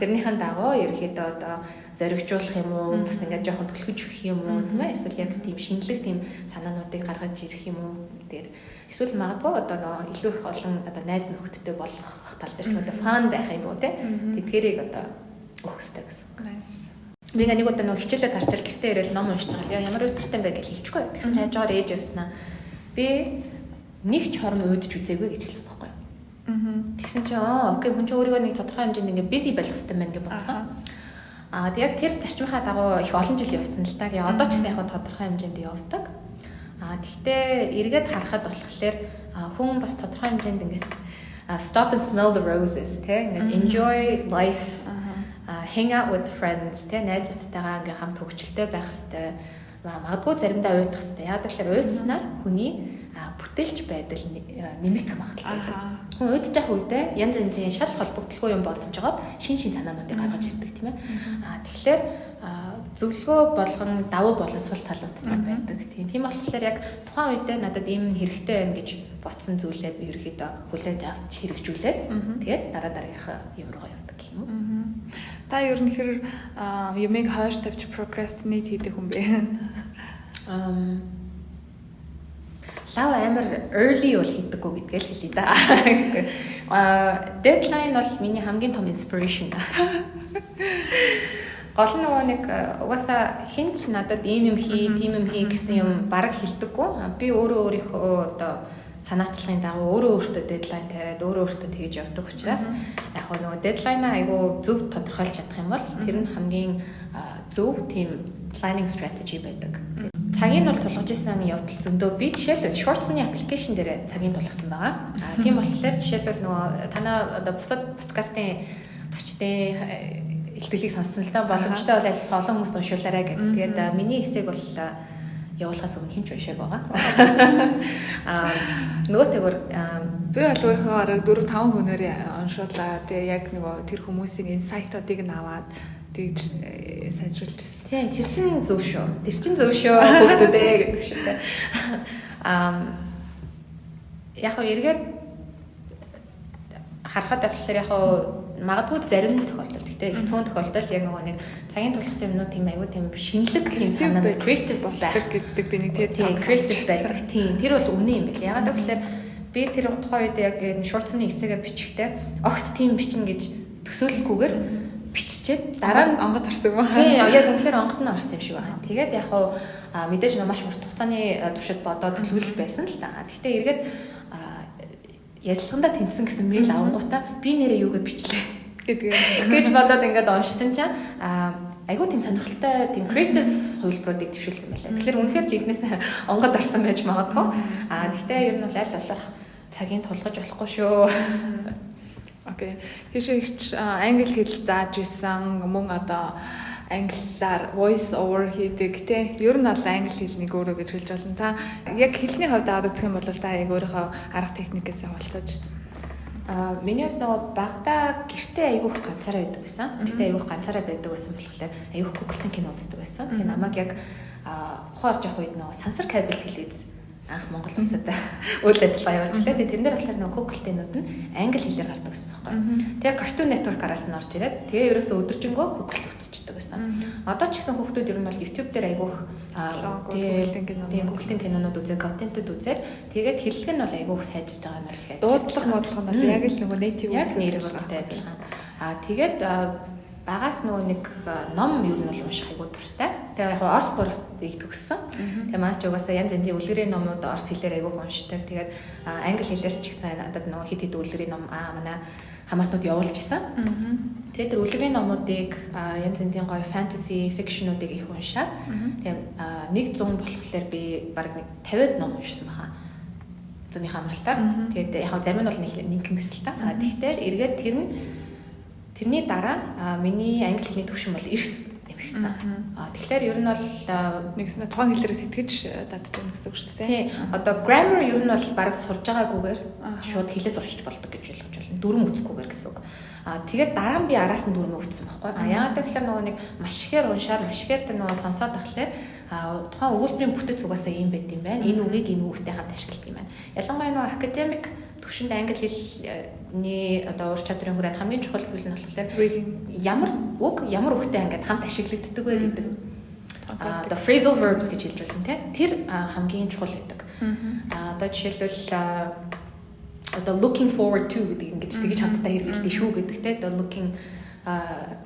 Тэрнийхэн дагуу ерөөхдөө одоо зоригжуулах юм уу бас ингээд жоохон төлөвлөж өгөх юм уу тийм ээ эсвэл яг тийм шинэлэг тийм санаануудыг гаргаж ирэх юм уу дээр эсвэл магадгүй одоо илүү их олон одоо найз нөхөдтэй болох тал дээр ч одоо фан байх юм уу тийм. Тэдгэрийг одоо өгөх хэрэгтэй гэсэн. Би нэг удаа нөгөө хичээлээ тарчил гэртээ ирээл ном уншиж байгаа л ямар өдөртэй юм бэ гэж хэлчихгүй. Тэгсэн чинь хажуугаар ээж явснаа. Би нэг ч хором уудж үзээгүй гэж хэлсэн байхгүй юу. Тэгсэн чинь окей хүн чинь өөрийгөө нэг тодорхой хэмжээнд ингээ busy байх хэрэгтэй байна гэж бодсон. Тэгээд яг тэр зарчмынхаа дагуу их олон жил явсан л та. Тэгээ одоо ч гэсэн яг тодорхой хэмжээнд явдаг. Тэгтээ эргээд харахад болохоор хүн бас тодорхой хэмжээнд ингээ stop and smell the roses тэ ингээ enjoy life hang out with friends тэ найзуудтайгаа ингээм хамт хөвгчлөлтэй байх хэрэгтэй. Магадгүй заримдаа уйдах хэрэгтэй. Яг тэгэхээр уйдснаар хүний бүтээлч байдал нэмэгдэх магадлалтай байдаг. Хүн уйдж явах үедээ янз янзын шал холбогдлого юм бодож жагаад шин санаануудыг гаргаж ирдэг тийм ээ. Тэгэхээр зөвлөгөө болгон давуу болон сул талуудтай байдаг. Тийм болохоор яг тухайн үедээ надад ийм хэрэгтэй байна гэж ботсон зүйлээ би ерөөхдөө хүлээж авч хэрэгжүүлээд тэгээд дараагийнхаа юм руу явдаг гэх юм уу. Та ер нь хэр юмыг хойш тавьж procrastinate хийдэг хүн бэ? Лав амар early бол хийдэггүй гэдгээ л хэлье да. Deadline бол миний хамгийн том inspiration да. Гол нөгөө нэг угаасаа хинч надад ийм юм хий, тийм юм хий гэсэн юм бараг хэлдэггүй. Би өөрийнхөө одоо санаачлалын дагуу өөртөө дедлайн тавиад өөртөө тэгж явдаг учраас яг нөгөө дедлайнаа айгүй зөв тодорхойлж чадах юм бол тэр нь хамгийн зөв тийм planning strategy байдаг. Цагийг нь бол тулгаж исэн явдал зөндөө би жишээлбэл Shorts-ны аппликейшн дээр цагийг тулгасан байгаа. Тийм болохоор жишээлбэл нөгөө танаа одоо бусад подкастын зочдын илтгэлийг сонссон л да боломжтой бол аль олон хүмүүст уншуулаарай гэдэг. Тэгээд миний хэсэг бол явуулахаас өмнө хинч уншааг байгаа. Нөгөөтэйгөр би бол өөрийнхөө арга 4-5 хүнээр уншууллаа. Тэгээ яг нөгөө тэр хүмүүсийн инсайтуудыг нь аваад тэгж сайжруулж ирсэн. Тийм, тэр чинь зөв шүү. Тэр чинь зөв шүү хүүхдүүдээ гэдэг шүү дээ. Яг хөө эргээд харахад болохоор яг магадгүй зарим тохиолдолд гэхдээ их цөөн тохиолдолд яг нөгөө нэг цагийн тулгсан юмнууд тийм аюу тийм шинэлэг тийм санаа creative байх гэдэг би нэг тийм creative байдаг. Тийм тэр бол үнэн юм байна. Ягаад гэвэл би тэр тухайн үед яг Shorts-ны хэсэгээ бичихтэй огт тийм бичнэ гэж төсөөлөхгүйгээр биччихээд дараа нь онгод орсон юм. Тийм яг үнэхээр онгод нь орсон юм шиг байна. Тэгээд яг мэдээж маш урт хугацааны туршид бодоод төлөвлөж байсан л та. Гэхдээ эргээд ярилцлаганда тэнцсэн гэсэн мэйл авангуудаа би нэрээ юугаар бичлээ гэж бодоод ингээд уншсан чинь айгуу тийм сонирхолтой тийм creative хувилбаруудыг төвшүүлсэн байлаа. Тэгэхээр үнэхээр ч ихнээс онгод орсон байж магадгүй. Гэхдээ ер нь бол аль болох цагийг тулгаж болохгүй шүү. Окей. Тийшээ ихч англи хэл зааж исэн мөн одоо англиар voice over хийдэг те. Ер нь бол англи хэлнийг өөрөө гэж хэлж болно. Та яг хэлний хувьд аваад үзэх юм бол та яг өөрийнхөө арга техникээс хавалцаж Миний хувьд нөгөө багада гэртээ айгүйх ганцаараа байдаг байсан. Гэртээ айгүйх ганцаараа байдаг байсан болохоор айгүйх Google-ын кино үздэг байсан. Тэгээ намайг яг ухаарч явах үед нөгөө сансар кабель телевиз анх Монгол улсад үйл ажиллагаа явуулж лээ. Тэгээ тэрэн дээр болохоор нөгөө Google-тэнүүд нь англи хэлээр гардаг байсан байхгүй. Тэгээ Cartoon Network-араас нь орж ирээд тэгээ ерөөсөө өдөржингөө Google-т үзчихдэг байсан. Одоо ч гэсэн хүүхдүүд ер нь бол YouTube дээр айгүйх Google-ийн кинонууд үзээ, контентэд үзээд тэгээд хэллэг нь бол айгүйх сайжирч байгаа юм байна. Дуудлага модлого нь бол яг л нөгөө native нэртэй адилхан. Тэгээд багаас нөгөө нэг ном ер нь бол унших айгүй дуртай. Тэгээ яг Орос 3-ыг төгссөн. Тэгээ маань ч угаасаа янз янзын үлгэрийн номууд орос хэлээр айгүй уншдаг. Тэгээд англи хэлээр ч гэсэн надад нөгөө хэд хэд үлгэрийн ном манай хамаатнууд явуулж исэн. Тэгээд тэр үлгэрийн номуудыг янз янзын гоё fantasy fiction-уудыг их уншаад тэгээд 100 болохоор би баг 50-д ном уншсан баха. Зөний хамралтаар. Тэгээд яг зарим нь бол нэг юмс л та. Тэгтээ эргээд тэрний дараа миний англи хэлний төвшин бол эрс нэмэгдсэн. Тэгэхээр ер нь бол нэгснэ тухайн хэлээрээ сэтгэж дадж байгаа гэсэн үг шүү дээ. Тий. Одоо grammar ер нь бол баг сурж байгаагүйгээр шууд хэлээс орчиж болдог гэж ойлгож байна. Дүрм үцгүйгээр гэсэн үг. Тэгээд дараа нь би араас нь дүрмээ үтсэн байхгүй. Яагаад гэвэл нөгөө нэг маш ихээр уншаад маш ихээр тэр нөгөө сонсоод тахлаар тухайн өгүүлбэрийн бүтэц угаасаа ийм байт юм байна. Энэ үгийг энэ үгтэй хамт ашигладаг юм байна. Ялангуяа нөгөө академик төвшөнд англи хэлний одоо ур чадрын хүрээнд хамгийн чухал зүйл нь болохоор ямар үг ямар үгтэй ингээд хамт ашиглагддаг вэ гэдэг. Одоо phrasal verbs гэж хэлж байна тийм. Тэр хамгийн чухал байдаг. Одоо жишээлбэл одоо looking forward to гэдэг ингэж тэгж хамтдаа хэрэгэлдэг шүү гэдэг те. Одоо looking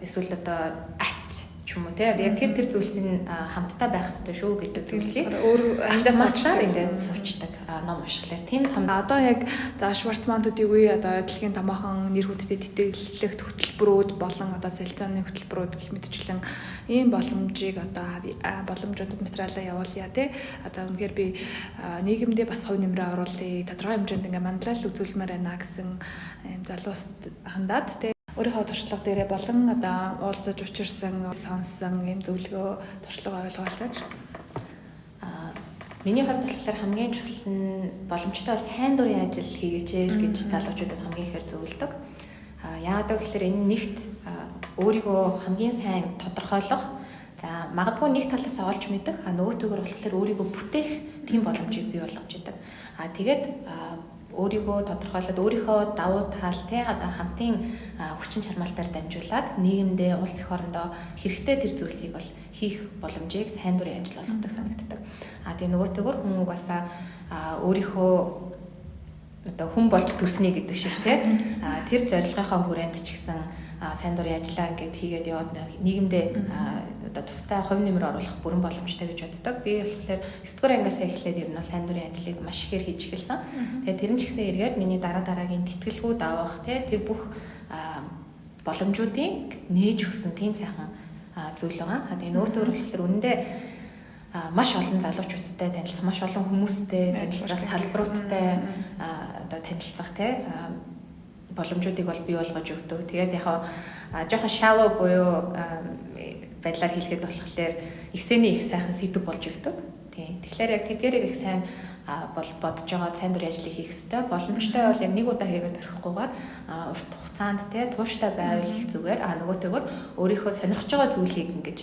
эсвэл одоо at ч юм уу те. Яг тэр зүйлсийн хамтдаа байх хэрэгтэй шүү гэдэг зүйлийг өөр андаас суучдаар ингээд суучдаг ном уншихлаар тийм том. Одоо яг за Шварцмандуудын үе одоо дэлхийн томоохон нэр хүндтэй тэтгэлэг хөтөлбөрүүд болон одоо солилцооны хөтөлбөрүүд гэх мэтчлэн ийм боломжийг одоо боломжуудад материалаа явуулъя те. Одоо үнэхээр би нийгэмдээ бас хувь нэмрээ оруулъя. Тодорхой хэмжээнд ингээд манлайлал үзүүлмээр байна гэсэн залууст хандаад те. Өөрийнхөө туршлага дээрээ болон одоо уулзаж учирсан, сонссон ийм зөвлөгөө туршлага ойлгуулж. Миний хувьд болохоор хамгийн чухал нь боломжтой сайн дурын ажил хийгээч гэж залуучуудад хамгийн ихээр зөвлөдөг. Яагаад гэвэл энэ нэгт өөрийгөө хамгийн сайн тодорхойлох, за магадгүй нэг талаас олж мэдэх, нөгөөтэйгөр болохоор өөрийгөө бүтээх тийм боломжийг бий болгож идэг. Тэгээд өөрийгөө тодорхойлоод өөрийнхөө давуу тал те одоо хамтын хүчин чармаалтаар дамжуулаад нийгэмдээ улс их орондоо хэрэгтэй тэр зүйлсийг бол хийх боломжийг сайн дурын ажил болгодог санагддаг. Тэгээ нөгөөтэйгөр хүн угаасаа өөрийнхөө одоо хүн болж төрсний гэдэг шиг те тэр зорилгынхаа хүрээнд ч гэсэн сайн дурын ажиллаа ингээд хийгээд яваад нийгэмдээ одоо тустай хувь нэмэр оруулах бүрэн боломжтой гэж боддог. Би болохоор 9-р ангиасаа эхлээд ер нь сайн дурын ажлыг маш ихээр хийж эхэлсэн. Тэгээд тэр нь ч гэсэн эргээд миний дараагийн тэтгэлгүүд авах тэр бүх боломжуудыг нээж өгсөн тийм сайхан зүйл байгаа. Тэгээд нөгөөтөр болохоор үнэндээ маш олон залуучуудтай танилцах, маш олон хүмүүстэй танилцах, салбаруудтай одоо танилцах боломжуудыг бол бий болгож өгдөг. Тэгээд яг жоохон shallow буюу байдлаар хэлэхэд болохоор эсэний их сайхан сэдв болж өгдөг. Тэгэхээр яг тэдгээрийг их сайн бодож байгаа сайн дурын ажлыг хийх хэрэгтэй. Боломжтой бол яг нэг удаа хийгээд орхихгүйгээр урт хугацаанд тууштай байвал их зүгээр. Нөгөөтэйгөр өөрийнхөө сонирхож байгаа зүйлийг ингэж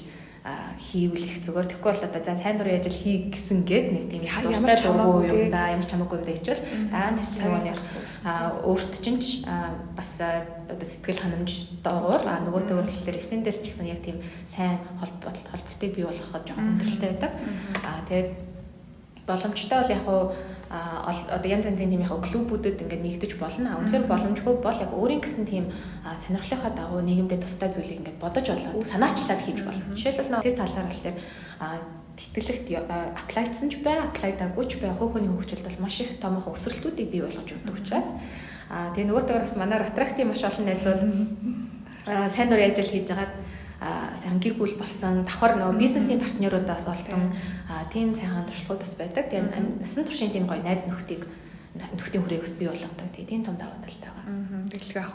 хийвэл их зүгээр. Тэгэхгүй бол одоо за сайн дурын ажил хий гэсэн гээд нэг тийм дуртай дургу юм да ямар ч хамаагүй юм да хичвэл дараа нь тэр чинь нөгөө өөрт чинь бас одоо сэтгэл ханамж доогуур нөгөөтэйгөр болохоор эсэн дээр ч гэсэн яг тийм сайн холболтыг бий болгоход жоохон хүндрэлтэй байдаг. Тэгээд боломжтой бол яг одоо янз янзын тийм яг клубүүдэд ингээд нэгдэж болно. Үнэхээр боломжгүй бол яг өөрийн гэсэн тийм сонирхлынхаа дагуу нийгэмдээ тустай зүйлийг ингээд бодож олоод санаачлаад хийж болно. Жишээлбэл тэр талаар болохоор тэтгэлэгт апплайдсан ч бай, апплайдаагүй ч бай, хувь хүний хөгжилд бол маш их томоохон өсвөрлтүүдийг бий болгож өгдөг учраас тэгээ нөгөөтэйгээс бас манай Retract-ийн маш олон найзууд сайн дурын ажил хийж байгаад сайн гэр бүл болсон, давхар нөгөө бизнесийн партнеруудаас олсон тийм сайхан туршлагууд бас байдаг. Тэгээ насан туршийн тийм гоё найз нөхдийн хүрээг бас бий болгодог. Тийм том даваа талтай байгаа. Тэгэлгүй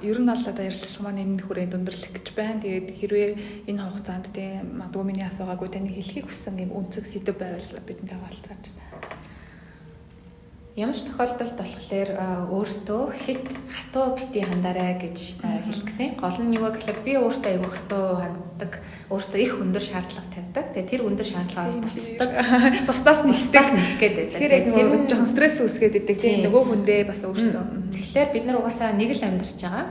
ер нь бол одоо ярилцлага маань энэ хүрээнд өндөрлөх гэж байна. Тэгээд хэрвээ энэ хугацаанд магадгүй миний асуугаагүй таны хэлхийг хүссэн юм үнцэг сэдв байвал бидэнтэй хаалцгаач. Ямар ч тохиолдолд болохоор өөртөө хэд хатуу бити хандаарай гэж хэлчихсэн. Гол нь юу гэхээр би өөртөө айгүй хатуу ханддаг, өөртөө их өндөр шаардлага тавьдаг. Тэгээ тэр өндөр шаардлагаас буцдаг. Бусдаас нэгдэг гээд байдаг. Тэгэхээр яг нөгөө жоохон стресс үүсгээд идэг тийм нөгөө хүндээ бас өөртөө. Тэгэхээр бид нар угаасаа нэг л амьдарч байгаа.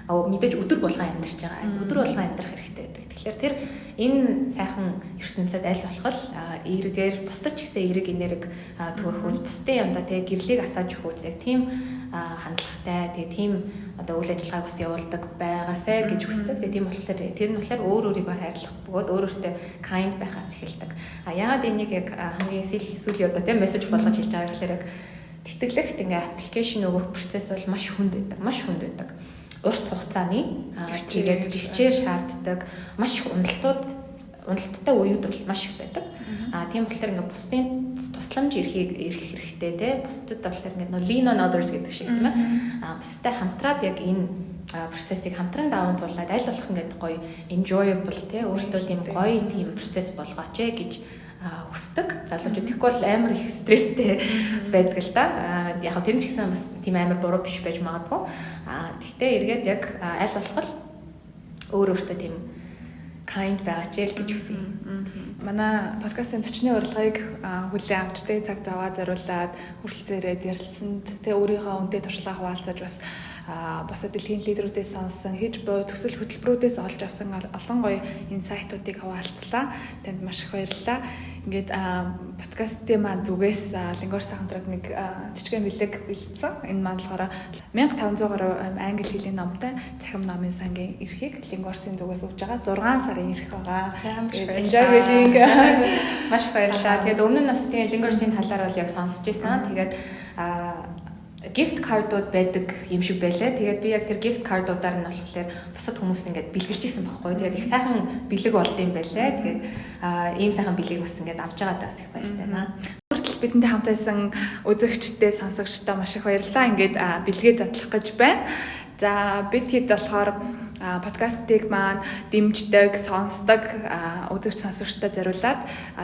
Мэдээж өдөр болгон амьдарч байгаа. Өдөр болгон амьдрах хэрэгтэй байдаг. Тэгэхээр тэр энэ сайхан ертөнцид аль болох эргээр бусдад ч гэсэн эрэг энерги төгөх үз бусдын янда тэгээ гэрлийг асааж өгөх үз яг тийм хандлагатай тэгээ тийм одоо үйл ажиллагааг бас явуулдаг байгаасай гэж хүсдэг. Тэгээ тийм болохоор тэр нь болохоор өөр өөрийгөө хайрлах бөгөөд өөрөөсөө kind байхаас эхэлдэг. Яагаад энийг яг хамгийн сүүлийн одоо тийм мессеж болгож хэлж байгаа гэхээр яг тэтгэлэгт ингээ аппликейшн өгөх процесс бол маш хүнд байдаг. Урт хугацааны тэгээд төвчээр шаарддаг маш их уналттай үеуд бол маш их байдаг. Тийм болохоор ингээ бусдын тусламж ирэх хэрэгтэй те. Бусдад болохоор ингээ lean on others гэдэг шиг тийм ээ. Бусдад хамтраад яг энэ процессыг хамтран даван туулаад аль болох ингээ гоё enjoyable те. Өөртөө тийм гоё тийм процесс болгооч гэж хүсдэг. Залуучууд тэгэхгүй бол амар их стресстэй байдаг л да. Яг нь тэр нь ч гэсэн бас тийм амар буруу биш байж магадгүй. Гэхдээ эргээд яг аль болох өөртөө тийм kind байгаач л гэж хүсье. Манай подкастын төчний урилгыг хүлээн авч тэ цаг заваа зориулаад хүрэлцээрээд ярилцсанд тэ өөрийнхөө үндэд туршлага хуваалцаж бас босод дэлхийн лидерүүдээс сонсон хийж буй төсөл хөтөлбөрүүдээс олж авсан олон гоё инсайтуудыг хуваалцлаа. Танд маш их баярлалаа. Ингээд подкастын маань зүгээс Лингорс хамтраад нэг жижигхэн бэлэг бэлдсэн. Энэ маань болохоор 1500 гаруй англи хэлний номтой цахим номын сангийн эрхийг Лингорсын зүгээс өгж байгаа 6 сарын эрх байгаа. Enjoy reading. Маш их баярлалаа. Тэгээд өмнө нь бас тийм Лингорсын талаар бол яг сонсч байсан. Тэгээд gift card-ууд байдаг юм шиг байлаа. Тэгээд би яг тэр gift card-уудаар нь болохоор бусад хүмүүст ингээд бэлгэлж ирсэн байхгүй. Тэгээд их сайхан бэлэг болд юм байлаа. Тэгээд ийм сайхан бэлэг бас ингээд авч байгаа даас их баяртай байна. Хүртэл бидэнтэй хамтайсан үзэгчдээ сонсогчдоо маш их баярлалаа. Ингээд бэлгээ задлах гэж байна. За бид хэд болохоор подкастыг маань дэмждэг, сонсдог үзэгч сонсогчтой зориулаад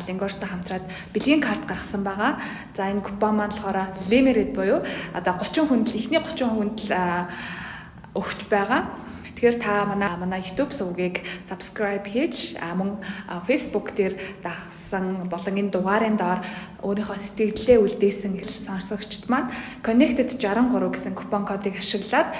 Лингорстой хамтраад бэлгийн карт гаргасан байгаа. За энэ купон маань болохоор limited буюу одоо 30 хүндэл эхний 30 хүндэл өгч байгаа. Тэгэхээр та манай YouTube сувгийг subscribe хийж мөн Facebook дээр дагсан болон энэ дугаарын доор өөрийнхөө сэтгэлдээ үлдээсэн сонсогчд маань Connected 63 гэсэн купон кодыг ашиглаад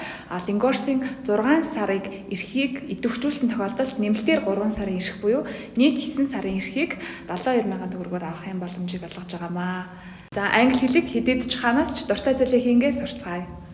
Lingorс-ийн 6 сарыг эрхийг идэвхжүүлсэн тохиолдолд нэмэлтээр 3 сарын эрх буюу нийт 9 сарын эрхийг 72,000 төгрөгөөр авах юм боломжийг олгож байгаамаа. За англи хэлийг хэдийд ч ханаас ч дуртай зүйлийг хийгээ сурцгаая.